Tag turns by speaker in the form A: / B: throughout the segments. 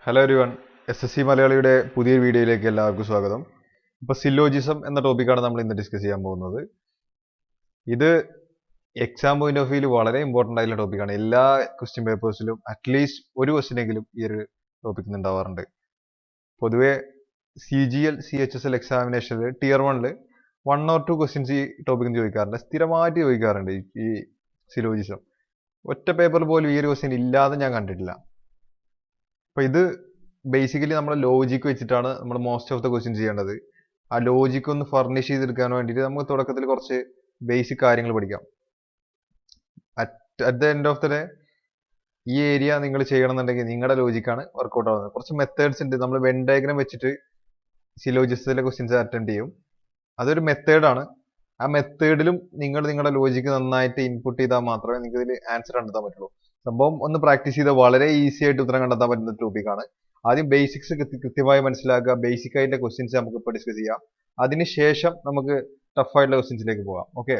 A: Hello everyone, SSC മലയാളിയുടെ പുതിയ വീഡിയോയിലേക്ക് എല്ലാവർക്കും സ്വാഗതം. ഇപ്പോൾ സിലോജിസം എന്ന ടോപ്പിക്കാണ് നമ്മൾ ഇന്ന് ഡിസ്കസ് ചെയ്യാൻ പോകുന്നത്. ഇത് എക്സാം പോയിന്റ് ഓഫ് വ്യൂവിൽ വളരെ ഇമ്പോർട്ടൻ്റ് ആയിട്ടുള്ള ടോപ്പിക്കാണ്. എല്ലാ ക്വസ്റ്റ്യൻ പേപ്പേഴ്സിലും അറ്റ്ലീസ്റ്റ് ഒരു ക്വസ്റ്റ്യൻ എങ്കിലും ഈ ഒരു ടോപ്പിക്കിൽ നിന്ന് ഉണ്ടാവാറുണ്ട്. പൊതുവേ CGL CHSL എക്സാമിനേഷനിൽ Tier 1 1 or 2 questions ഈ ടോപ്പിക്കിൽ നിന്ന് ചോദിക്കാറുണ്ട്. സ്ഥിരമായിട്ട് ചോദിക്കാറുണ്ട് ഈ സിലോജിസം. ഒറ്റ പേപ്പറിൽ പോലും ഈ ഒരു ക്വസ്റ്റ്യൻ ഇല്ലാതെ ഞാൻ കണ്ടിട്ടില്ല. അപ്പോൾ ഇത് ബേസിക്കലി നമ്മുടെ ലോജിക്ക് വെച്ചിട്ടാണ് നമ്മൾ മോസ്റ്റ് ഓഫ് ദ ക്വസ്റ്റ്യൻ ചെയ്യേണ്ടത്. ആ ലോജിക്ക് ഒന്ന് ഫർണിഷ് ചെയ്തെടുക്കാൻ വേണ്ടിയിട്ട് നമുക്ക് തുടക്കത്തിൽ കുറച്ച് ബേസിക് കാര്യങ്ങൾ പഠിക്കാം. At the end of the day ഈ ഏരിയ നിങ്ങൾ ചെയ്യണമെന്നുണ്ടെങ്കിൽ നിങ്ങളുടെ ലോജിക്കാണ് വർക്കൗട്ട് ആവുന്നത്. കുറച്ച് മെത്തേഡ്സ് ഉണ്ട്. നമ്മൾ വെൻ ഡയഗ്രാം വെച്ചിട്ട് സിലോജിസത്തിലെ ക്വസ്റ്റ്യൻസ് അറ്റൻഡ് ചെയ്യും. അതൊരു മെത്തേഡാണ്. ആ മെത്തേഡിലും നിങ്ങളുടെ ലോജിക്ക് നന്നായിട്ട് ഇൻപുട്ട് ചെയ്താൽ മാത്രമേ നിങ്ങൾക്ക് ഇതിൽ ആൻസർ കണ്ടെത്താൻ പറ്റുള്ളൂ. സംഭവം ഒന്ന് പ്രാക്ടീസ് ചെയ്താൽ വളരെ ഈസി ആയിട്ട് ഉത്തരം കണ്ടെത്താൻ പറ്റുന്ന ടോപ്പിക്കാണ്. ആദ്യം ബേസിക്സ് കൃത്യമായി മനസ്സിലാക്കുക. ബേസിക് ആയിട്ടുള്ള ക്വസ്റ്റ്യൻസ് നമുക്ക് ഇപ്പോൾ ഡിസ്കസ് ചെയ്യാം. അതിനുശേഷം നമുക്ക് ടഫ് ആയിട്ടുള്ള ക്വസ്റ്റ്യൻസിലേക്ക് പോകാം. ഓക്കെ,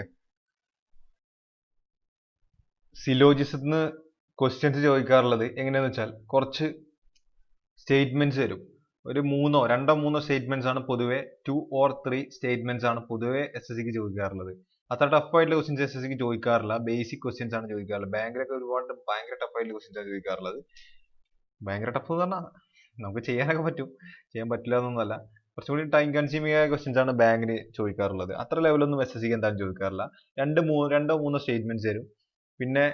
A: സിലോജിസത്തിന് ക്വസ്റ്റ്യൻസ് ചോദിക്കാറുള്ളത് എങ്ങനെയാന്ന് വെച്ചാൽ കുറച്ച് സ്റ്റേറ്റ്മെന്റ്സ് വരും. ഒരു രണ്ടോ മൂന്നോ സ്റ്റേറ്റ്മെന്റ്സ് ആണ് പൊതുവെ, 2 or 3 സ്റ്റേറ്റ്മെന്റ്സ് ആണ് പൊതുവെ SSCക്ക് ചോദിക്കാറുള്ളത്. അത്ര ടഫ് ആയിട്ടുള്ള ക്വസ്റ്റ്യൻസ് SSCക്ക് ചോദിക്കാറില്ല. ബേസിക് ക്വസ്റ്റ്യൻസ് ആണ് ചോദിക്കാറുള്ളത്. ബാങ്കിലൊക്കെ ഒരുപാട് ഭയങ്കര ടഫ് ആയിട്ടുള്ള ക്വസ്റ്റ്യൻസ് ആണ് ചോദിക്കാറുള്ളത്. ഭയങ്കര ടഫ് എന്ന് പറഞ്ഞാൽ നമുക്ക് ചെയ്യാനൊക്കെ പറ്റും, ചെയ്യാൻ പറ്റില്ല എന്നൊന്നുമല്ല. കുറച്ചും കൂടി ടൈം കൺസ്യൂമിംഗ് ആയ ക്വസ്റ്റ്യൻസ് ആണ് ബാങ്കിന് ചോദിക്കാറുള്ളത്. അത്ര ലെവലൊന്നും SSCക്ക് എന്തായാലും ചോദിക്കാറില്ല. രണ്ടോ മൂന്നോ സ്റ്റേറ്റ്മെന്റ്സ് തരും, പിന്നെ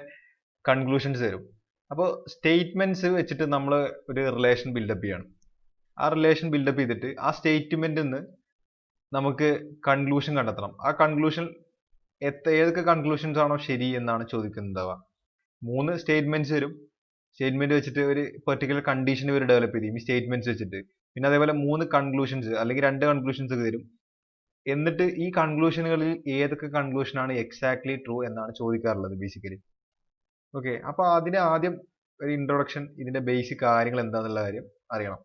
A: കൺക്ലൂഷൻസ് തരും. അപ്പോൾ സ്റ്റേറ്റ്മെന്റ്സ് വെച്ചിട്ട് നമ്മൾ ഒരു റിലേഷൻ ബിൽഡപ്പ് ചെയ്യണം. ആ റിലേഷൻ ബിൽഡപ്പ് ചെയ്തിട്ട് ആ സ്റ്റേറ്റ്മെന്റിൽ നിന്ന് നമുക്ക് കൺക്ലൂഷൻ കണ്ടെത്തണം. ആ കൺക്ലൂഷൻ ഏതൊക്കെ കൺക്ലൂഷൻസ് ആണോ ശരി എന്നാണ് ചോദിക്കുന്നുണ്ടാവുക. 3 സ്റ്റേറ്റ്മെന്റ്സ് വരും. സ്റ്റേറ്റ്മെന്റ് വെച്ചിട്ട് ഒരു പെർട്ടിക്കുലർ കണ്ടീഷൻ ഇവർ ഡെവലപ്പ് ചെയ്യും ഈ സ്റ്റേറ്റ്മെന്റ്സ് വെച്ചിട്ട്. പിന്നെ അതേപോലെ 3 കൺക്ലൂഷൻസ് അല്ലെങ്കിൽ 2 കൺക്ലൂഷൻസ് ഒക്കെ തരും. എന്നിട്ട് ഈ കൺക്ലൂഷനുകളിൽ ഏതൊക്കെ കൺക്ലൂഷൻ ആണ് എക്സാക്ട്ലി ട്രൂ എന്നാണ് ചോദിക്കാറുള്ളത് ബേസിക്കലി. ഓക്കെ, അപ്പൊ അതിന് ആദ്യം ഒരു ഇൻട്രൊഡക്ഷൻ, ഇതിന്റെ ബേസിക് കാര്യങ്ങൾ എന്താണെന്നുള്ള കാര്യം അറിയണം.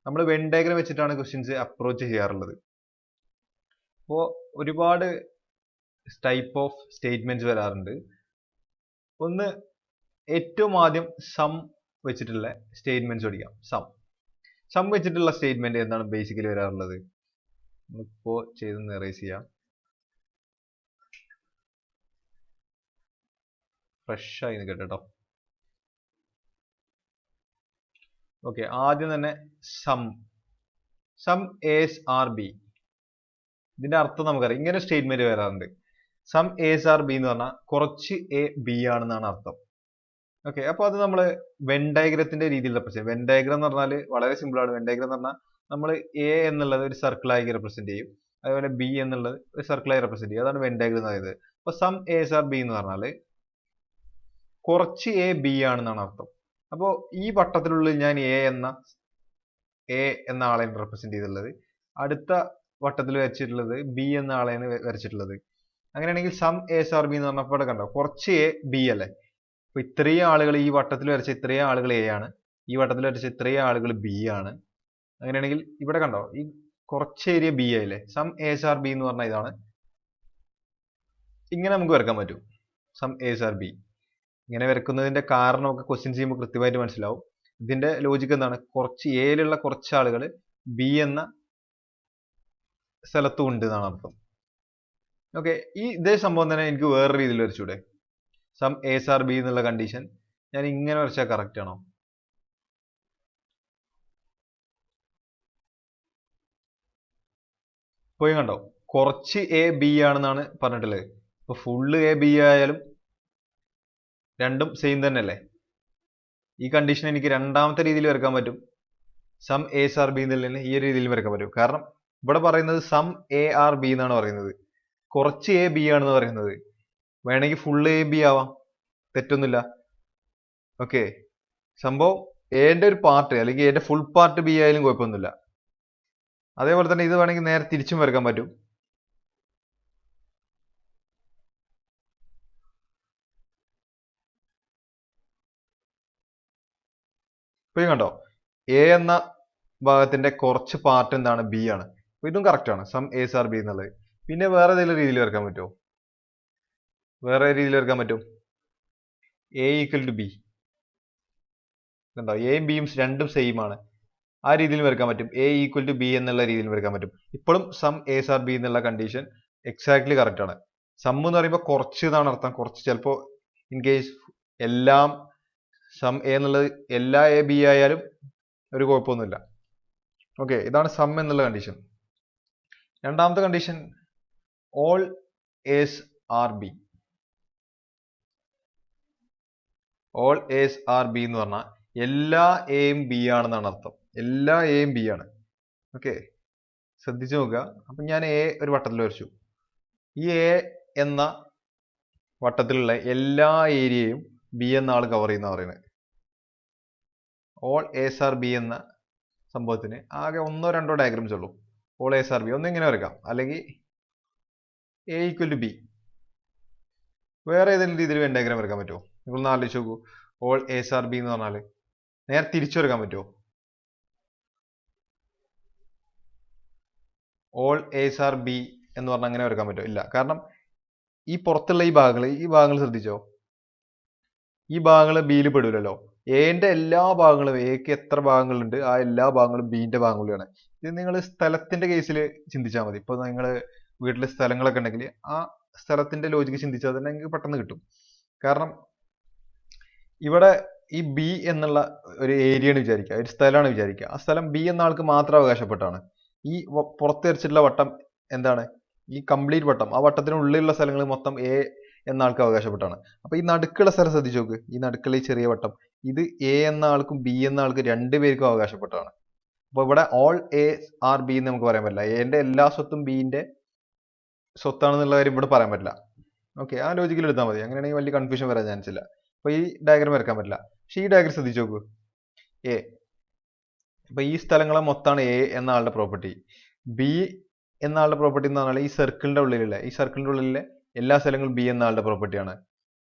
A: നമ്മൾ വെൻ ഡയഗ്രാം വെച്ചിട്ടാണ് ക്വസ്റ്റ്യൻസ് അപ്രോച്ച് ചെയ്യാറുള്ളത്. അപ്പോൾ ഒരുപാട് ടൈപ്പ് ഓഫ് സ്റ്റേറ്റ്മെന്റ്സ് വരാറുണ്ട്. ഒന്ന്, ഏറ്റവും ആദ്യം സം വെച്ചിട്ടുള്ള സ്റ്റേറ്റ്മെന്റ്സ് പഠിക്കാം. സം വെച്ചിട്ടുള്ള സ്റ്റേറ്റ്മെന്റ് എന്താണ് ബേസിക്കലി വരാറുള്ളത്? നമ്മളിപ്പോ ചെയ്തൊന്ന് എറേസ് ചെയ്യാം. ഫ്രഷ് ആയി നിൽക്കട്ടെ. ഓക്കെ, ആദ്യം തന്നെ സം എസ് ആർ ബി. ഇതിന്റെ അർത്ഥം നമുക്കറിയാം. ഇങ്ങനെ സ്റ്റേറ്റ്മെന്റ് വരാറുണ്ട്. സം എസ് ആർ ബി എന്ന് പറഞ്ഞാൽ കുറച്ച് എ ബി ആണെന്നാണ് അർത്ഥം. ഓക്കെ, അപ്പൊ അത് നമ്മൾ വെൻ ഡയഗ്രത്തിന്റെ രീതിയിൽ റെപ്രസെന്റ് ചെയ്യും. വെൻ ഡയഗ്രം എന്ന് പറഞ്ഞാൽ വളരെ സിമ്പിൾ ആണ്. വെൻ ഡയഗ്രം എന്ന് പറഞ്ഞാൽ നമ്മൾ എ എന്നുള്ളത് ഒരു സർക്കിളായി റെപ്രസെന്റ് ചെയ്യും, അതേപോലെ ബി എന്നുള്ളത് ഒരു സർക്കിളായി റെപ്രസെന്റ് ചെയ്യും. അതാണ് വെൻ ഡയഗ്രം എന്ന് പറയുന്നത്. അപ്പൊ സം എസ് ആർ ബി എന്ന് പറഞ്ഞാൽ കുറച്ച് എ ബി ആണെന്നാണ് അർത്ഥം. അപ്പോൾ ഈ വട്ടത്തിനുള്ളിൽ ഞാൻ എ എന്ന ആളെയാണ് റെപ്രസെന്റ് ചെയ്തിട്ടുള്ളത്. അടുത്ത വട്ടത്തിൽ വരച്ചിട്ടുള്ളത് ബി എന്ന ആളെയാണ് വരച്ചിട്ടുള്ളത്. അങ്ങനെയാണെങ്കിൽ സം എസ് ആർ ബി എന്ന് പറഞ്ഞപ്പോൾ ഇവിടെ കണ്ടോ, കുറച്ച് എ ബി അല്ലേ. അപ്പൊ ഇത്രയും ആളുകൾ ഈ വട്ടത്തിൽ വരച്ച ഇത്രയും ആളുകൾ എ ആണ്, ഈ വട്ടത്തിൽ വരച്ച ഇത്രയും ആളുകൾ ബി ആണ്. അങ്ങനെയാണെങ്കിൽ ഇവിടെ കണ്ടോ, ഈ കുറച്ച് ഏരിയ ബി ആയില്ലേ. സം എസ് ആർ ബി എന്ന് പറഞ്ഞാൽ ഇതാണ്. ഇങ്ങനെ നമുക്ക് വരക്കാൻ പറ്റും സം എസ് ആർ ബി. ഇങ്ങനെ വരക്കുന്നതിന്റെ കാരണം ഒക്കെ ക്വസ്റ്റ്യൻ ചെയ്യുമ്പോൾ കൃത്യമായിട്ട് മനസ്സിലാവും. ഇതിന്റെ ലോജിക്ക് എന്താണ്? കുറച്ച് എയിലുള്ള കുറച്ച് ആളുകൾ ബി എന്ന സ്ഥലത്തും ഉണ്ട് എന്നാണ് അർത്ഥം. ഓക്കെ, ഇതേ സംഭവം തന്നെ എനിക്ക് വേറെ രീതിയിൽ വരച്ചൂടെ? സം എസ് ആർ ബി എന്നുള്ള കണ്ടീഷൻ ഞാൻ ഇങ്ങനെ വരച്ചാൽ കറക്റ്റ് ആണോ? പോയി കണ്ടോ, കുറച്ച് എ ബി ആണെന്നാണ് പറഞ്ഞിട്ടുള്ളത്. ഇപ്പൊ ഫുള്ള് എ ബി ആയാലും രണ്ടും സെയിം തന്നെ അല്ലേ. ഈ കണ്ടീഷൻ എനിക്ക് രണ്ടാമത്തെ രീതിയിൽ വരക്കാൻ പറ്റും. സം എസ് ആർ ബി എന്നുള്ളതിന് ഈ ഒരു രീതിയിൽ വരക്കാൻ പറ്റും. കാരണം ഇവിടെ പറയുന്നത് സം എ ആർ ബി എന്നാണ് പറയുന്നത്, കുറച്ച് എ ബി ആണെന്ന് പറയുന്നത്. വേണമെങ്കിൽ ഫുൾ എ ബി ആവാം, തെറ്റൊന്നുമില്ല. ഓക്കെ, സംഭവം എന്റെ ഒരു പാർട്ട് അല്ലെങ്കിൽ എന്റെ ഫുൾ പാർട്ട് ബി ആയാലും കുഴപ്പമൊന്നുമില്ല. അതേപോലെ തന്നെ ഇത് വേണമെങ്കിൽ നേരെ തിരിച്ചും വരക്കാൻ പറ്റും. ഇപ്പൊ കണ്ടോ, എ എന്ന ഭാഗത്തിന്റെ കുറച്ച് പാർട്ട് എന്താണ്? ബി ആണ്. അപ്പൊ ഇതും കറക്റ്റ് ആണ്, സം എസ് ആർ ബി എന്നുള്ളത്. പിന്നെ വേറെ ഏതെങ്കിലും രീതിയിൽ വരക്കാൻ പറ്റുമോ? വേറെ രീതിയിൽ വരക്കാൻ പറ്റും. A equal to B. കണ്ടോ, എയും ബിയും രണ്ടും സെയിം ആണ്. ആ രീതിയിൽ വരക്കാൻ പറ്റും. എ ഈക്വൽ ടു ബി എന്നുള്ള രീതിയിൽ വരക്കാൻ പറ്റും. ഇപ്പോഴും സം എസ് ആർ ബി എന്നുള്ള കണ്ടീഷൻ എക്സാക്ട്ലി കറക്റ്റ് ആണ്. സം എന്ന് പറയുമ്പോൾ കുറച്ച് എന്നാണ് അർത്ഥം. കുറച്ച് ചിലപ്പോൾ ഇൻ കേസ് എല്ലാം സം എ എന്നുള്ളത് എല്ലാ എ ബി ആയാലും ഒരു കുഴപ്പമൊന്നുമില്ല. ഓക്കെ, ഇതാണ് സം എന്നുള്ള കണ്ടീഷൻ. രണ്ടാമത്തെ condition all S are B. All S are B എന്ന് പറഞ്ഞാൽ എല്ലാ എയും ബി ആണെന്നാണ് അർത്ഥം. എല്ലാ എയും ബി ആണ്. ഓക്കെ, ശ്രദ്ധിച്ചു നോക്കുക. അപ്പൊ ഞാൻ എ ഒരു വട്ടത്തിൽ വരച്ചു. ഈ എ എന്ന വട്ടത്തിലുള്ള എല്ലാ ഏരിയയും ബി എന്ന ആൾ കവർ ചെയ്യുന്ന പറയുന്നത്. ഓൾ എസ് ആർ ബി എന്ന സംഭവത്തിന് ആകെ ഒന്നോ രണ്ടോ ഡയഗ്രാംസ് ഉള്ളൂ. ഓൾ എസ് ആർ ബി ഒന്ന് ഇങ്ങനെ വരക്കാം, അല്ലെങ്കിൽ എ ഈക്വൽ ടു ബി. വേറെ ഏതെങ്കിലും രീതിയിൽ ഡയഗ്രാം വരക്കാൻ പറ്റുമോ? നിങ്ങളൊന്ന് ആലോചിച്ച് നോക്കൂ. ഓൾ എസ് ആർ ബി എന്ന് പറഞ്ഞാൽ നേരെ തിരിച്ചു വരക്കാൻ പറ്റുമോ? ഓൾ എസ് ആർ ബി എന്ന് പറഞ്ഞാൽ അങ്ങനെ വരക്കാൻ പറ്റുമോ? ഇല്ല. കാരണം ഈ പുറത്തുള്ള ഈ ഭാഗങ്ങൾ ശ്രദ്ധിച്ചോ, ഈ ഭാഗങ്ങൾ ബിയിൽ പെടൂലല്ലോ. എന്റെ എല്ലാ ഭാഗങ്ങളും, എക്ക് എത്ര ഭാഗങ്ങളുണ്ട് ആ എല്ലാ ഭാഗങ്ങളും ബിന്റെ ഭാഗങ്ങളാണ്. ഇത് നിങ്ങൾ സ്ഥലത്തിന്റെ കേസിൽ ചിന്തിച്ചാൽ മതി. ഇപ്പൊ നിങ്ങൾ വീട്ടിലെ സ്ഥലങ്ങളൊക്കെ ഉണ്ടെങ്കിൽ ആ സ്ഥലത്തിന്റെ ലോജിക്ക് ചിന്തിച്ചാൽ തന്നെ നിങ്ങൾക്ക് പെട്ടെന്ന് കിട്ടും. കാരണം ഇവിടെ ഈ ബി എന്നുള്ള ഒരു ഏരിയ ആണ് വിചാരിക്കുക, ഒരു സ്ഥലമാണ് വിചാരിക്കുക. ആ സ്ഥലം ബി എന്ന ആൾക്ക് മാത്രം അവകാശപ്പെട്ടാണ്. ഈ പുറത്ത് വരച്ചിട്ടുള്ള വട്ടം എന്താണ്? ഈ കംപ്ലീറ്റ് വട്ടം, ആ വട്ടത്തിനുള്ളിലുള്ള സ്ഥലങ്ങൾ മൊത്തം എ എന്ന ആൾക്ക് അവകാശപ്പെട്ടാണ്. അപ്പൊ ഈ നടുക്കുള്ള സ്ഥലം ശ്രദ്ധിച്ചു നോക്ക്. ഈ നടുക്കുള്ള ഈ ചെറിയ വട്ടം, ഇത് എ എന്ന ആൾക്കും ബി എന്ന ആൾക്കും രണ്ടുപേർക്കും അവകാശപ്പെട്ടാണ്. അപ്പൊ ഇവിടെ ഓൾ എ ആർ ബി എന്ന് നമുക്ക് പറയാൻ പറ്റില്ല. എന്റെ എല്ലാ സ്വത്തും ബിന്റെ സ്വത്താണെന്നുള്ള കാര്യം ഇവിടെ പറയാൻ പറ്റില്ല. ഓക്കെ, ആ ലോജിക്കിൽ എടുത്താൽ മതി. അങ്ങനെയാണെങ്കിൽ വലിയ കൺഫ്യൂഷൻ വരാൻ ചാൻസ് ഇല്ല. അപ്പൊ ഈ ഡയഗ്രാം വരക്കാൻ പറ്റില്ല. പക്ഷെ ഈ ഡയഗ്രാം ശ്രദ്ധിച്ചു നോക്കൂ. എ, അപ്പൊ ഈ സ്ഥലങ്ങളെ മൊത്തമാണ് എ എന്ന ആളുടെ പ്രോപ്പർട്ടി. ബി എന്ന ആളുടെ പ്രോപ്പർട്ടി എന്ന് പറഞ്ഞാൽ ഈ സർക്കിളിന്റെ ഉള്ളിലെ എല്ലാ സ്ഥലങ്ങളും ബി എന്ന ആളുടെ പ്രോപ്പർട്ടിയാണ്.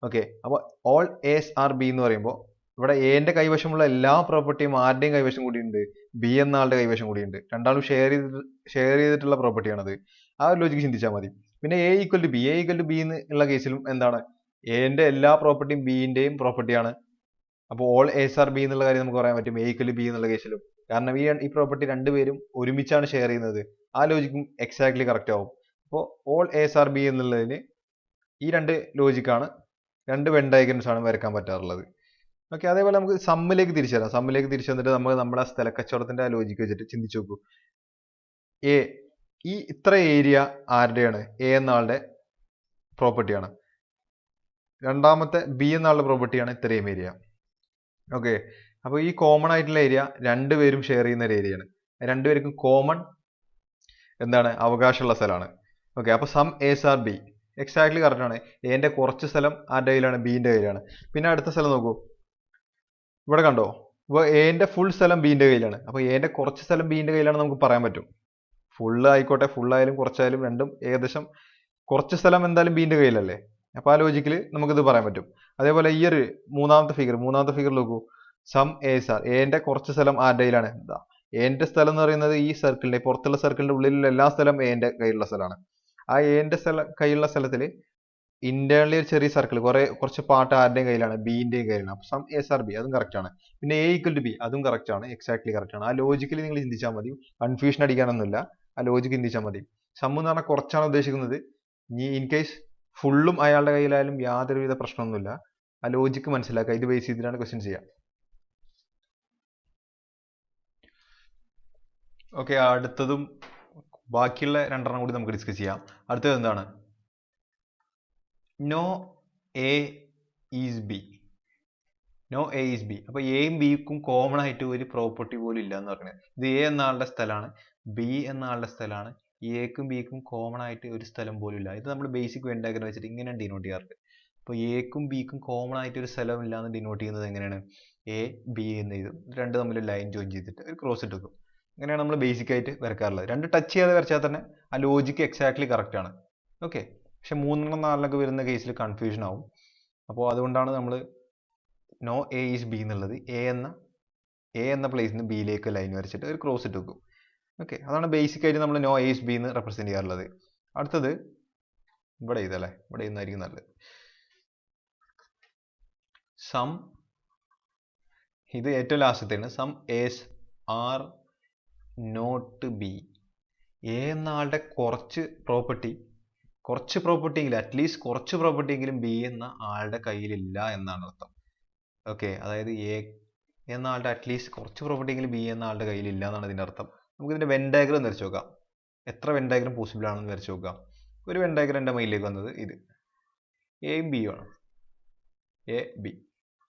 A: ഓക്കെ, അപ്പൊ ഓൾ എസ് ആർ ബി എന്ന് പറയുമ്പോൾ ഇവിടെ എന്റെ കൈവശമുള്ള എല്ലാ പ്രോപ്പർട്ടിയും ആരുടെയും കൈവശം കൂടിയുണ്ട്? ബി എന്ന ആളുടെ കൈവശം കൂടിയുണ്ട്. രണ്ടാളും ഷെയർ ചെയ്തിട്ടുള്ള പ്രോപ്പർട്ടിയാണത്. ആ ഒരു ലോജിക്ക് ചിന്തിച്ചാൽ മതി. പിന്നെ എ ഈക്വൽ ടു ബി എന്നുള്ള കേസിലും എന്താണ്? എന്റെ എല്ലാ പ്രോപ്പർട്ടിയും ബിന്റെയും പ്രോപ്പർട്ടിയാണ്. അപ്പോൾ ഓൾ എസ് ആർ ബി എന്നുള്ള കാര്യം നമുക്ക് പറയാൻ പറ്റും എ ഈക്വൽ ടു ബി എന്നുള്ള കേസിലും. കാരണം ഈ പ്രോപ്പർട്ടി രണ്ടുപേരും ഒരുമിച്ചാണ് ഷെയർ ചെയ്യുന്നത്. ആ ലോജിക്കും എക്സാക്ട്ലി കറക്റ്റ് ആവും. അപ്പോൾ ഓൾ എസ് ആർ ബി എന്നുള്ളതിന് ഈ രണ്ട് ലോജിക്കാണ്, രണ്ട് വെൻ ഡയഗ്രംസ് ആണ് വരക്കാൻ പറ്റാറുള്ളത്. ഓക്കെ, അതേപോലെ നമുക്ക് സമ്മിലേക്ക് തിരിച്ചു തരാം. സമ്മിലേക്ക് തിരിച്ചു വന്നിട്ട് നമ്മൾ നമ്മുടെ സ്ഥല കച്ചവടത്തിന്റെ ആ ലോജിക്ക് വെച്ചിട്ട് ചിന്തിച്ചു നോക്കൂ. എ, ഈ ഇത്ര ഏരിയ ആരുടെയാണ്? എ എന്ന ആളുടെ പ്രോപ്പർട്ടിയാണ്. രണ്ടാമത്തെ ബി എന്ന ആളുടെ പ്രോപ്പർട്ടിയാണ് ഇത്രയും ഏരിയ. ഓക്കെ, അപ്പൊ ഈ കോമൺ ആയിട്ടുള്ള ഏരിയ രണ്ടുപേരും ഷെയർ ചെയ്യുന്ന ഒരു ഏരിയയാണ്. രണ്ടുപേർക്കും കോമൺ എന്താണ്? അവകാശമുള്ള സ്ഥലമാണ്. ഓക്കെ, അപ്പൊ some S are B exactly correct ആണ്. എന്റെ കുറച്ച് സ്ഥലം ആരുടെ കയ്യിലാണ്? ബിന്റെ കയ്യിലാണ്. പിന്നെ അടുത്ത സ്ഥലം നോക്കൂ. ഇവിടെ കണ്ടോ, ഇപ്പൊ എന്റെ ഫുൾ സ്ഥലം ബിന്റെ കയ്യിലാണ്. അപ്പൊ എന്റെ കുറച്ച് സ്ഥലം ബിന്റെ കയ്യിലാണ് നമുക്ക് പറയാൻ പറ്റും. ഫുള്ള് ആയിക്കോട്ടെ, ഫുള്ളായാലും കുറച്ചായാലും രണ്ടും ഏകദേശം കുറച്ച് സ്ഥലം എന്തായാലും ബിന്റെ കയ്യിലല്ലേ. അപ്പൊ ആ ലോജിക്കിൽ നമുക്കിത് പറയാൻ പറ്റും. അതേപോലെ ഈ ഒരു മൂന്നാമത്തെ ഫിഗർ നോക്കൂ. സം എസ് ആർ, എന്റെ കുറച്ച് സ്ഥലം ആരുടെ കയ്യിലാണ്? എന്റെ സ്ഥലം എന്ന് പറയുന്നത് ഈ സർക്കിളിന്റെ പുറത്തുള്ള സർക്കിളിന്റെ ഉള്ളിലുള്ള എല്ലാ സ്ഥലം എന്റെ കയ്യിലുള്ള സ്ഥലമാണ്. ആ എന്റെ കയ്യിലുള്ള സ്ഥലത്തിൽ ഇന്റേണലി ഒരു ചെറിയ സർക്കിൾ, കുറച്ച് പാർട്ട് ആരുടെയും കയ്യിലാണ്? ബിന്റെയും കയ്യിലാണ്. അപ്പൊ സം എസ് ആർ ബി അതും കറക്റ്റ് ആണ്. പിന്നെ എ ഈക്വൽ ടു ബി അതും കറക്റ്റ് ആണ്, എക്സാക്ട്ലി കറക്റ്റ് ആണ്. ആ ലോജിക്കലി നിങ്ങൾ ചിന്തിച്ചാൽ മതി, കൺഫ്യൂഷൻ അടിക്കാനൊന്നുമില്ല. ആ ലോജിക്ക് ചിന്തിച്ചാൽ മതി. സം എന്ന് പറഞ്ഞാൽ കുറച്ചാണ് ഉദ്ദേശിക്കുന്നത്. ഇനി ഇൻ കേസ് ഫുള്ളും അയാളുടെ കയ്യിലായാലും യാതൊരുവിധ പ്രശ്നമൊന്നുമില്ല. ആ ലോജിക്ക് മനസ്സിലാക്കുക. ഇത് ബേസ് ചെയ്തിട്ടാണ് ക്വസ്റ്റ്യൻ ചെയ്യുക. ഓക്കെ, അടുത്തതും ബാക്കിയുള്ള രണ്ടെണ്ണം കൂടി നമുക്ക് ഡിസ്കസ് ചെയ്യാം. അടുത്തത് എന്താണ്? No A is B. No A is B. അപ്പൊ എയും ബിക്കും കോമൺ ആയിട്ട് ഒരു പ്രോപ്പർട്ടി പോലും ഇല്ല എന്ന് പറയുന്നത്. ഇത് എ എന്ന ആളുടെ സ്ഥലമാണ്, ബി എന്ന ആളുടെ സ്ഥലമാണ്. എക്കും ബിക്കും കോമൺ ആയിട്ട് ഒരു സ്ഥലം പോലും ഇല്ല. ഇത് നമ്മൾ ബേസിക് വെൻ ഡയഗ്രം വെച്ചിട്ട് ഇങ്ങനെയാണ് ഡിനോട്ട് ചെയ്യാറുണ്ട്. അപ്പോൾ എക്കും ബിക്കും കോമൺ ആയിട്ട് ഒരു സ്ഥലം ഇല്ല എന്ന് ഡിനോട്ട് ചെയ്യുന്നത് എങ്ങനെയാണ്? എ ബി എന്ന് എഴുതും, രണ്ട് തമ്മിൽ ലൈൻ ജോയിൻ ചെയ്തിട്ട് ഒരു ക്രോസ് ഇട്ട് വെക്കും. അങ്ങനെയാണ് നമ്മൾ ബേസിക് ആയിട്ട് വരക്കാറുള്ളത്. രണ്ട് ടച്ച് ചെയ്യാതെ വരച്ചാൽ തന്നെ ആ ലോജിക്ക് എക്സാക്ട്ലി കറക്റ്റ് ആണ്. ഓക്കെ, പക്ഷെ മൂന്നെണ്ണം നാലിനൊക്കെ വരുന്ന കേസിൽ കൺഫ്യൂഷൻ ആവും. അപ്പോൾ അതുകൊണ്ടാണ് നമ്മൾ നോ എ ഈസ് ബി എന്നുള്ളത് എ എന്ന പ്ലേസിൽ നിന്ന് ബിയിലേക്ക് ലൈൻ വരച്ചിട്ട് ഒരു ക്രോസ് ഇട്ട് വെക്കും. ഓക്കെ, അതാണ് ബേസിക് ആയിട്ട് നമ്മൾ നോ എ ഈസ് ബി എന്ന് റെപ്രസെന്റ് ചെയ്യാറുള്ളത്. അടുത്തത് ഇവിടെ ഇതല്ലേ, ഇവിടെ ഇന്നായിരിക്കും നല്ലത്. സം ഇത് ഏറ്റവും ലാസ്റ്റത്തെയാണ്. Some S are not B. A എന്ന ആളുടെ കുറച്ച് പ്രോപ്പർട്ടി എങ്കിലും അറ്റ്ലീസ്റ്റ് കുറച്ച് പ്രോപ്പർട്ടി എങ്കിലും ബി എന്ന ആളുടെ കയ്യിലില്ല എന്നാണ് അർത്ഥം. ഓക്കെ, അതായത് എ എന്ന ആളുടെ അറ്റ്ലീസ്റ്റ് കുറച്ച് പ്രോപ്പർട്ടി എങ്കിലും ബി എന്ന ആളുടെ കയ്യിലില്ല എന്നാണ് ഇതിന്റെ അർത്ഥം. നമുക്ക് ഇതിന്റെ വെൻ ഡയഗ്രം വരച്ചു നോക്കാം. എത്ര വെൻ ഡയഗ്രം പോസിബിൾ ആണെന്ന് വരച്ചു നോക്കാം. ഒരു വെൻ ഡയഗ്രം എൻ്റെ മൈൻഡിലേക്ക് വന്നത് ഇത് എയും ബിയും ആണ്. A B.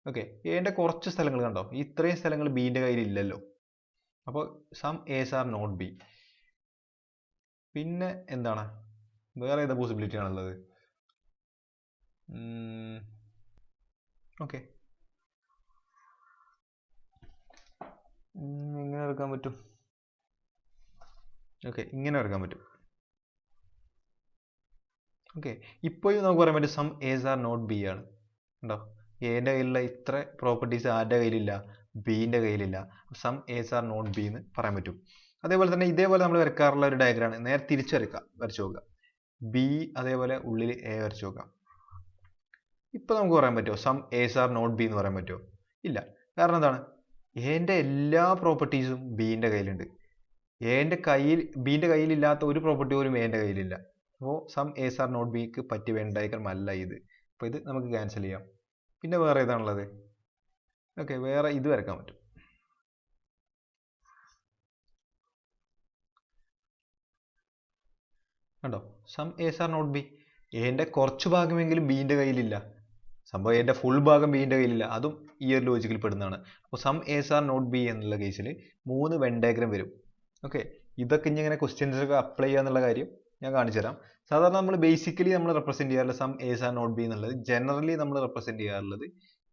A: ഓക്കെ, എന്റെ കുറച്ച് സ്ഥലങ്ങൾ കണ്ടോ, ഇത്രയും സ്ഥലങ്ങൾ ബിന്റെ കയ്യിൽ ഇല്ലല്ലോ. അപ്പോൾ some S are not B. പിന്നെ എന്താണ് വേറെ ഏതാ പോസിബിലിറ്റി ആണുള്ളത്? ഓക്കെ, എങ്ങനെ എടുക്കാൻ പറ്റും? ഓക്കെ, ഇങ്ങനെ എടുക്കാൻ പറ്റും. ഓക്കെ, ഇപ്പോഴും നമുക്ക് പറയാൻ പറ്റും some S are not B ആണ്. ഉണ്ടോ, എന്റെ കയ്യിലുള്ള ഇത്ര പ്രോപ്പർട്ടീസ് ആരുടെ കയ്യിലില്ല? ബിന്റെ കയ്യിലില്ല. Some S are not B എന്ന് പറയാൻ പറ്റും. അതേപോലെ തന്നെ ഇതേപോലെ നമ്മൾ വരക്കാറുള്ള ഒരു ഡയഗ്രാണ് നേരെ തിരിച്ചു വരച്ചു നോക്കുക. ബി അതേപോലെ ഉള്ളിൽ എ വരച്ചു നോക്കാം. ഇപ്പൊ നമുക്ക് പറയാൻ പറ്റുമോ some S are not B എന്ന് പറയാൻ പറ്റുമോ? ഇല്ല. കാരണം എന്താണ്? എന്റെ എല്ലാ പ്രോപ്പർട്ടീസും ബിന്റെ കയ്യിലുണ്ട്. ബിന്റെ കയ്യിലില്ലാത്ത ഒരു പ്രോപ്പർട്ടി പോലും എന്റെ കയ്യിലില്ല. അപ്പോൾ സം എസ് ആർ നോട്ട് ബിക്ക് പറ്റിയ വെൻ ഡയഗ്രം അല്ല ഇത്. അപ്പൊ ഇത് നമുക്ക് ക്യാൻസൽ ചെയ്യാം. പിന്നെ വേറെ ഏതാണുള്ളത്? ഓക്കെ, വേറെ ഇത് വരക്കാൻ പറ്റും. കണ്ടോ, some S are not B. എന്റെ കുറച്ച് ഭാഗമെങ്കിലും ബിന്റെ കയ്യിലില്ല. സംഭവം എന്റെ ഫുൾ ഭാഗം ബിന്റെ കയ്യിലില്ല. അതും ഈ ഒരു ലോജിക്കിൽ പെടുന്നതാണ്. അപ്പോൾ some S are not B എന്നുള്ള കേസിൽ 3 വെൻ ഡയഗ്രം വരും. ഓക്കെ, ഇതൊക്കെ ഇനി ഇങ്ങനെ ക്വസ്റ്റ്യൻസ് ഒക്കെ അപ്ലൈ ചെയ്യാന്നുള്ള കാര്യം ഞാൻ കാണിച്ചു തരാം. സാധാരണ നമ്മൾ ബേസിക്കലി നമ്മൾ റെപ്രസെന്റ് ചെയ്യാറുള്ള some S are not B എന്നുള്ളത് ജനറലി നമ്മൾ റെപ്രസെന്റ് ചെയ്യാറുള്ളത്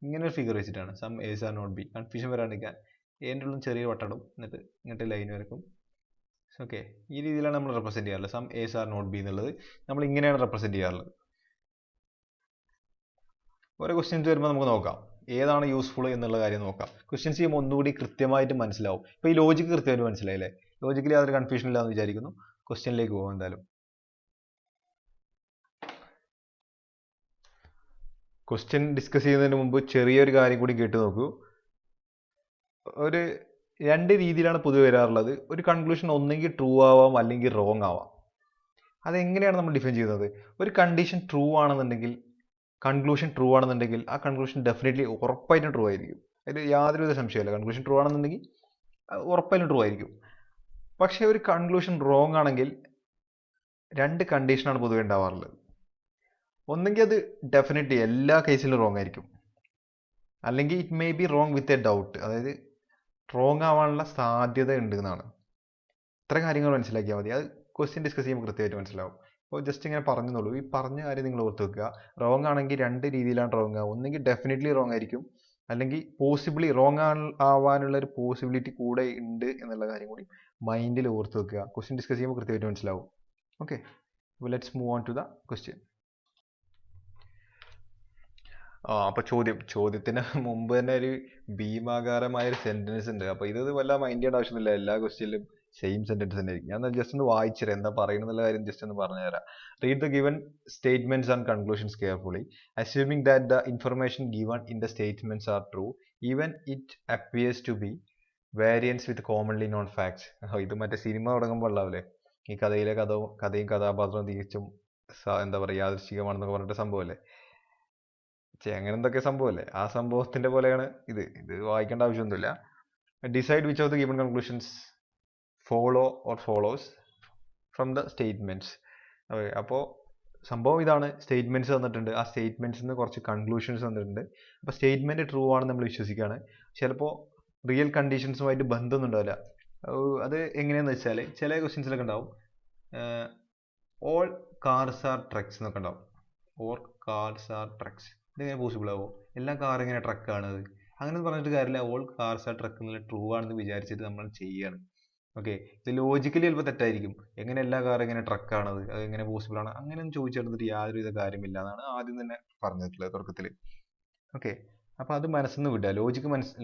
A: ഇങ്ങനെ ഒരു ഫിഗർ വെച്ചിട്ടാണ്. Some S are not B. Confusion വരാണ്ടിരിക്കാൻ എൻ്റെ ഉള്ളിൽ ചെറിയ വട്ടടും, എന്നിട്ട് ഇങ്ങോട്ട് ലൈൻ വരക്കും. ഓക്കെ, ഈ രീതിയിലാണ് നമ്മൾ റെപ്രസെന്റ് ചെയ്യാറുള്ളത്. Some S are not B എന്നുള്ളത് നമ്മൾ ഇങ്ങനെയാണ് റെപ്രസെന്റ് ചെയ്യാറുള്ളത്. ഓരോ ക്വസ്റ്റ്യൻസ് വരുമ്പോൾ നമുക്ക് നോക്കാം ഏതാണ് യൂസ്ഫുൾ എന്നുള്ള കാര്യം നോക്കാം. ക്വസ്റ്റ്യൻസ് ചെയ്യുമ്പോൾ ഒന്നുകൂടി കൃത്യമായിട്ട് മനസ്സിലാവും. ഇപ്പൊ ഈ ലോജിക്ക് കൃത്യമായിട്ട് മനസ്സിലായില്ലേ? ലോജിക്കലി യാതൊരു കൺഫ്യൂഷൻ ഇല്ലാന്ന് വിചാരിക്കുന്നു. ക്വസ്റ്റ്യനിലേക്ക് പോകാം. എന്തായാലും ക്വസ്റ്റ്യൻ ഡിസ്കസ് ചെയ്യുന്നതിന് മുമ്പ് ചെറിയൊരു കാര്യം കൂടി കേട്ട് നോക്കൂ. ഒരു 2 രീതിയിലാണ് പൊതുവെ വരാറുള്ളത്. ഒരു കൺക്ലൂഷൻ ഒന്നെങ്കിൽ ട്രൂ ആവാം അല്ലെങ്കിൽ റോങ് ആവാം. അതെങ്ങനെയാണ് നമ്മൾ ഡിഫൈൻ ചെയ്യുന്നത്? ഒരു കണ്ടീഷൻ ട്രൂ ആണെന്നുണ്ടെങ്കിൽ, കൺക്ലൂഷൻ ട്രൂ ആണെന്നുണ്ടെങ്കിൽ ആ കൺക്ലൂഷൻ ഡെഫിനറ്റ്ലി ഉറപ്പായിട്ടും ട്രൂ ആയിരിക്കും. അതിൽ യാതൊരുവിധ സംശയമില്ല. കൺക്ലൂഷൻ ട്രൂ ആണെന്നുണ്ടെങ്കിൽ ഉറപ്പായിട്ടും ട്രൂ ആയിരിക്കും. പക്ഷെ ഒരു കൺക്ലൂഷൻ റോങ് ആണെങ്കിൽ 2 കണ്ടീഷനാണ് പൊതുവെ ഉണ്ടാവാറുള്ളത്. ഒന്നെങ്കിൽ അത് ഡെഫിനറ്റ്ലി എല്ലാ കേസിലും റോങ് ആയിരിക്കും, അല്ലെങ്കിൽ it may be wrong with a doubt, അതായത് റോങ് ആവാനുള്ള സാധ്യത ഉണ്ട് എന്നാണ്. ഇത്ര കാര്യങ്ങൾ മനസ്സിലാക്കിയാൽ മതി. അത് ക്വസ്റ്റ്യൻ ഡിസ്കസ് ചെയ്യുമ്പോൾ കൃത്യമായിട്ട് മനസ്സിലാവും. അപ്പോൾ ജസ്റ്റ് ഇങ്ങനെ പറഞ്ഞെന്നുള്ളൂ. ഈ പറഞ്ഞ കാര്യം നിങ്ങൾ ഓർത്ത് വെക്കുക. റോങ് ആണെങ്കിൽ 2 രീതിയിലാണ് റോങ് ആവുക. ഒന്നെങ്കിൽ ഡെഫിനറ്റ്ലി റോങ് ആയിരിക്കും, അല്ലെങ്കിൽ പോസിബിളി റോങ് ആവാനുള്ള ഒരു പോസിബിലിറ്റി കൂടെ ഉണ്ട് എന്നുള്ള കാര്യം കൂടി മൈൻഡിൽ ഓർത്ത് വെക്കുക. ക്വസ്റ്റ്യൻ ഡിസ്കസ് ചെയ്യുമ്പോൾ കൃത്യമായിട്ട് മനസ്സിലാവും. ഓക്കെ, അപ്പോൾ let's move on to the question. അപ്പൊ ചോദ്യത്തിന് മുമ്പ് തന്നെ ഒരു ഭീമാകാരമായ ഒരു സെന്റൻസ് ഉണ്ട്. അപ്പൊ ഇത് വല്ല മൈൻഡ് ചെയ്യേണ്ട ആവശ്യമൊന്നുമില്ല. എല്ലാ ക്വസ്റ്റ്യനിലും സെയിം സെന്റൻസ് തന്നെ ആയിരിക്കും. ഞാൻ ജസ്റ്റ് ഒന്ന് വായിച്ചുതരാം എന്താ പറയുന്നുള്ള കാര്യം ജസ്റ്റ് ഒന്ന് പറഞ്ഞുതരാം. Read the given statements and conclusions carefully, assuming that the information given in the statements are true even it appears to be variance with commonly known facts. ഇത് മറ്റേ സിനിമ തുടങ്ങുമ്പോൾ ഉള്ളാവില്ലേ, ഈ കഥയും കഥാപാത്രവും തികച്ചും എന്താ പറയുക യാദൃശ്ചികമാണെന്നൊക്കെ പറഞ്ഞിട്ട് സംഭവമല്ലേ, അങ്ങനെ എന്തൊക്കെ സംഭവമല്ലേ, ആ സംഭവത്തിന്റെ പോലെയാണ് ഇത്. വായിക്കേണ്ട ആവശ്യമൊന്നുമില്ല. Decide which of the given conclusions follows from the statements. അപ്പോൾ സംഭവം ഇതാണ്. സ്റ്റേറ്റ്മെന്റ്സ് തന്നിട്ടുണ്ട്. ആ സ്റ്റേറ്റ്മെന്റ്സിൽ കുറച്ച് കൺക്ലൂഷൻസ് തന്നിട്ടുണ്ട്. അപ്പോൾ സ്റ്റേറ്റ്മെന്റ് ട്രൂ ആണെന്ന് നമ്മൾ വിശ്വസിക്കുകയാണ്. ചിലപ്പോൾ റിയൽ കണ്ടീഷൻസുമായിട്ട് ബന്ധമൊന്നും ഉണ്ടാവില്ല. അത് എങ്ങനെയാന്ന് വെച്ചാൽ ചില ക്വസ്റ്റ്യൻസിലൊക്കെ ഉണ്ടാവും ഓൾ കാർസ് ആർ ട്രക്സ് എന്നൊക്കെ ഉണ്ടാവും. Or cars are trucks. ഇതെങ്ങനെ പോസിബിൾ ആവോ? എല്ലാ കാർ എങ്ങനെ ട്രക്കാണത്? അങ്ങനെ പറഞ്ഞിട്ട് കാര്യമില്ല. ഓൾ കാർസ് ആർ ട്രക്ക് എന്നുള്ള ട്രൂ ആണെന്ന് വിചാരിച്ചിട്ട് നമ്മൾ ചെയ്യാണ്. ഓക്കെ, ഇത് ലോജിക്കലി ചിലപ്പോൾ തെറ്റായിരിക്കും. എങ്ങനെ എല്ലാ കാറും എങ്ങനെ ട്രക്കാണത്, അത് എങ്ങനെ പോസിബിൾ ആണ്, അങ്ങനെയൊന്നും ചോദിച്ചെടുത്തിട്ട് യാതൊരുവിധ കാര്യമില്ല എന്നാണ് ആദ്യം തന്നെ പറഞ്ഞിട്ടുള്ളത് തുടക്കത്തിൽ. ഓക്കെ, അപ്പൊ അത് മനസ്സിന്ന് വിടുക.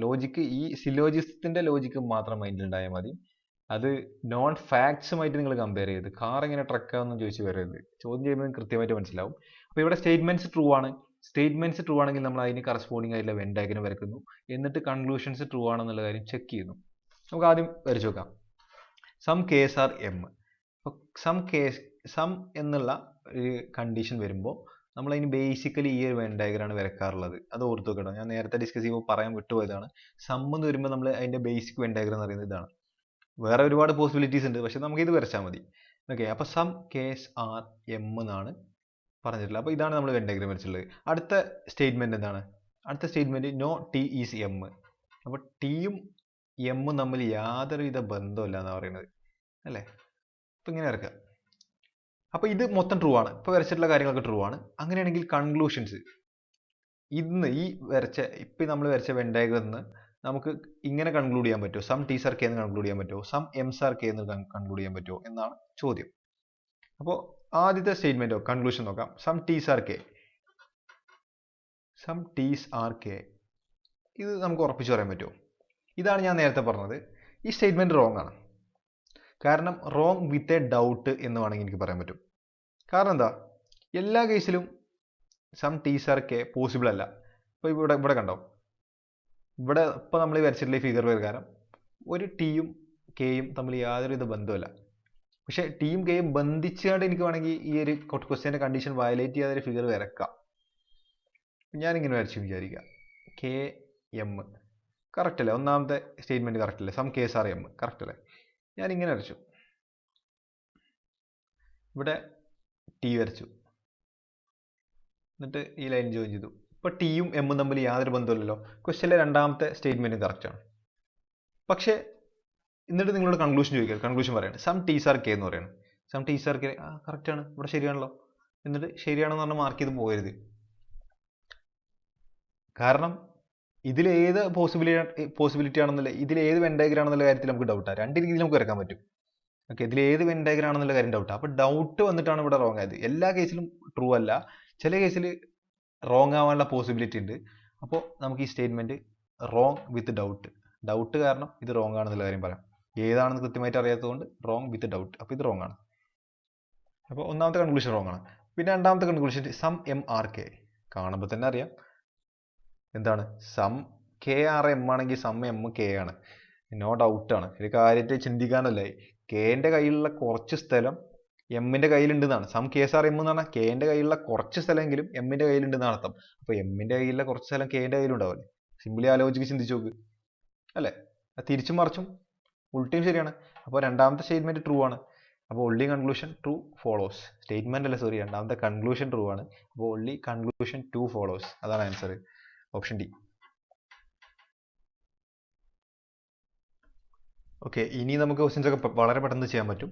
A: ലോജിക്ക് ഈ സിലോജിസത്തിന്റെ ലോജിക്ക് മാത്രം മൈൻഡിൽ ഉണ്ടായാൽ മതി. അത് നോൺ ഫാക്ട്സുമായിട്ട് നിങ്ങൾ കമ്പയർ ചെയ്ത് കാർ എങ്ങനെ ട്രക്കാണെന്ന് ചോദിച്ച് വരരുത്. ചോദ്യം ചെയ്യുമ്പോൾ കൃത്യമായിട്ട് മനസ്സിലാവും. അപ്പൊ ഇവിടെ സ്റ്റേറ്റ്മെന്റ്സ് ട്രൂ ആണ്. സ്റ്റേറ്റ്മെന്റ്സ് ട്രൂ ആണെങ്കിൽ നമ്മൾ അതിന് കറസ്പോണ്ടിങ് ആയിട്ടുള്ള വെൻ ഡയഗ്രം വരയ്ക്കുന്നു. എന്നിട്ട് കൺക്ലൂഷൻസ് ട്രൂ ആണെന്നുള്ള കാര്യം ചെക്ക് ചെയ്യുന്നു. നമുക്ക് ആദ്യം വരച്ചു നോക്കാം. Some case are M. അപ്പോൾ സം എന്നുള്ള ഒരു കണ്ടീഷൻ വരുമ്പോൾ നമ്മൾ അതിന് ബേസിക്കലി ഈ ഒരു വെൻ ഡയഗ്രാണ് വരക്കാറുള്ളത്. അത് ഓർത്ത് വെക്കണം. ഞാൻ നേരത്തെ ഡിസ്കസ് ചെയ്യുമ്പോൾ പറയാൻ വിട്ടുപോയതാണ്. സം എന്ന് വരുമ്പോൾ നമ്മൾ അതിന്റെ ബേസിക് വെൻ ഡയഗ്രം എന്ന് പറയുന്നത് ഇതാണ്. വേറെ ഒരുപാട് പോസിബിലിറ്റീസ് ഉണ്ട്, പക്ഷെ നമുക്ക് ഇത് വരച്ചാൽ മതി. ഓക്കെ, അപ്പോൾ സം കേസ് ആർ എം എന്നാണ് പറഞ്ഞിട്ടുള്ളത്. അപ്പോൾ ഇതാണ് നമ്മൾ വെൻ ഡയഗ്രം വരച്ചിട്ടുള്ളത്. അടുത്ത സ്റ്റേറ്റ്മെന്റ് എന്താണ്? അടുത്ത statement no T is M. അപ്പോൾ ടിയും എമ്മും തമ്മിൽ യാതൊരുവിധ ബന്ധമില്ല എന്നാണ് പറയുന്നത്, അല്ലേ? അപ്പോൾ ഇങ്ങനെ വരക്കുക. അപ്പോൾ ഇത് മൊത്തം ട്രൂ ആണ്. ഇപ്പോൾ വരച്ചിട്ടുള്ള കാര്യങ്ങളൊക്കെ ട്രൂ ആണ്. അങ്ങനെയാണെങ്കിൽ കൺക്ലൂഷൻസ് ഇപ്പം നമ്മൾ വരച്ച വെൻ ഡയഗ്രത്തിൽ നിന്ന് നമുക്ക് ഇങ്ങനെ കൺക്ലൂഡ് ചെയ്യാൻ പറ്റുമോ? സം ടീസ് ആർ കെ എന്ന് കൺക്ലൂഡ് ചെയ്യാൻ പറ്റുമോ? സം എംസ് ആർ കെ എന്ന് കൺക്ലൂഡ് ചെയ്യാൻ പറ്റുമോ എന്നാണ് ചോദ്യം. അപ്പോൾ ആദ്യത്തെ സ്റ്റേറ്റ്മെന്റോ കൺക്ലൂഷൻ നോക്കാം. Some Ts are K. Some Ts are K, ഇത് നമുക്ക് ഉറപ്പിച്ച് പറയാൻ പറ്റുമോ? ഇതാണ് ഞാൻ നേരത്തെ പറഞ്ഞത്. ഈ സ്റ്റേറ്റ്മെന്റ് റോങ് ആണ്. കാരണം റോങ് വിത്ത് എ ഡൗട്ട് എന്ന് വേണമെങ്കിൽ എനിക്ക് പറയാൻ പറ്റും. കാരണം എന്താ? എല്ലാ കേസിലും some Ts are K possible അല്ല. ഇപ്പോൾ ഇവിടെ കണ്ടോ, ഇവിടെ ഇപ്പോൾ നമ്മൾ വരച്ചിട്ടുള്ള ഈ ഫിഗർ പ്രകാരം ഒരു ടിയും കെയും തമ്മിൽ യാതൊരുവിധ ബന്ധമില്ല. പക്ഷേ ടിയും കെയും ബന്ധിച്ചുകൊണ്ട് എനിക്ക് വേണമെങ്കിൽ ഈ ഒരു ക്വസ്റ്റ്യൻ്റെ കണ്ടീഷൻ വയലേറ്റ് ചെയ്യാതെ ഒരു ഫിഗർ വരക്കാം. ഞാനിങ്ങനെ വരച്ചു വിചാരിക്കുക. കെ എം കറക്റ്റ് അല്ലേ? ഒന്നാമത്തെ സ്റ്റേറ്റ്മെന്റ് കറക്റ്റ് അല്ലേ? Some case are M correct അല്ലേ? ഞാനിങ്ങനെ വരച്ചു. ഇവിടെ ടി വരച്ചു, എന്നിട്ട് ഈ ലൈൻ ജോയിൻ ചെയ്തു. ഇപ്പോൾ ടിയും എമ്മും തമ്മിൽ യാതൊരു ബന്ധമില്ലല്ലോ. ക്വസ്റ്റ്യനിലെ രണ്ടാമത്തെ സ്റ്റേറ്റ്മെന്റ് കറക്റ്റ് ആണ്. പക്ഷേ എന്നിട്ട് നിങ്ങളോട് കൺക്ലൂഷൻ ചോദിക്കുക. കൺക്ലൂഷൻ പറയാണ് സം ടീസ് ആർ കെ എന്ന് പറയുന്നത്. Some Ts are K correct ആണ്, ഇവിടെ ശരിയാണല്ലോ. എന്നിട്ട് ശരിയാണെന്ന് പറഞ്ഞാൽ മാർക്ക് ചെയ്ത് പോകരുത്. കാരണം ഇതിലേത് പോസിബിലിറ്റി ആണെന്നുള്ള, ഇതിലേത് വെൻ ഡയഗ്രം ആണെന്നുള്ള കാര്യത്തിൽ നമുക്ക് ഡൗട്ടാണ്. രണ്ട് രീതിയിൽ നമുക്ക് വരക്കാൻ പറ്റും. ഓക്കെ, ഇതിലേത് വെൻ ഡയഗ്രം ആണെന്നുള്ള കാര്യം ഡൗട്ടാണ്. അപ്പോൾ ഡൗട്ട് വന്നിട്ടാണ് ഇവിടെ റോങ് ആയത്. എല്ലാ കേസിലും ട്രൂ അല്ല, ചില കേസിൽ റോങ് ആവാനുള്ള പോസിബിലിറ്റി ഉണ്ട്. അപ്പോൾ നമുക്ക് ഈ സ്റ്റേറ്റ്മെന്റ് റോങ് വിത്ത് ഡൗട്ട് കാരണം ഇത് റോങ് ആണെന്നുള്ള കാര്യം പറയാം. ഏതാണെന്ന് കൃത്യമായിട്ട് അറിയാത്തതുകൊണ്ട് റോങ് വിത്ത് ഡൗട്ട്. അപ്പോൾ ഇത് റോങ് ആണ്. അപ്പോൾ ഒന്നാമത്തെ കൺക്ലൂഷൻ റോങ് ആണ്. പിന്നെ രണ്ടാമത്തെ conclusion some M are K. കാണുമ്പോൾ തന്നെ അറിയാം എന്താണ്. സം കെ ആർ എം ആണെങ്കിൽ സം എം കെ ആണ്, നോ ഡൗട്ട് ആണ്. ഒരു കാര്യത്തെ ചിന്തിക്കാനല്ലേ. കെന്റെ കയ്യിലുള്ള കുറച്ച് സ്ഥലം എമ്മിന്റെ കയ്യിലുണ്ടെന്നാണ്. സം കേസ് ആർ എം എന്ന് പറഞ്ഞാൽ കെന്റെ കയ്യിലുള്ള കുറച്ച് സ്ഥലമെങ്കിലും എമ്മിന്റെ കയ്യിലുണ്ടെന്നാണ് അർത്ഥം. അപ്പോൾ എമ്മിന്റെ കയ്യിലുള്ള കുറച്ച് സ്ഥലം കെന്റെ കയ്യിലുണ്ടാവില്ലേ? സിംപിളി ആലോചിച്ച് ചിന്തിച്ചു നോക്ക്, അല്ലേ? തിരിച്ചും മറിച്ചും ഉൾട്ടയും ശരിയാണ്. അപ്പോൾ രണ്ടാമത്തെ സ്റ്റേറ്റ്മെന്റ് ട്രൂ ആണ്. അപ്പോൾ only conclusion true follows. Statement അല്ല, സോറി, രണ്ടാമത്തെ കൺക്ലൂഷൻ ട്രൂ ആണ്. അപ്പോൾ ഒൺലി കൺക്ലൂഷൻ 2 ഫോളോസ്. അതാണ് ആൻസർ, ഓപ്ഷൻ ഡി. ഓക്കെ, ഇനി നമുക്ക് ക്വസ്റ്റ്യൻസ് ഒക്കെ വളരെ പെട്ടെന്ന് ചെയ്യാൻ പറ്റും.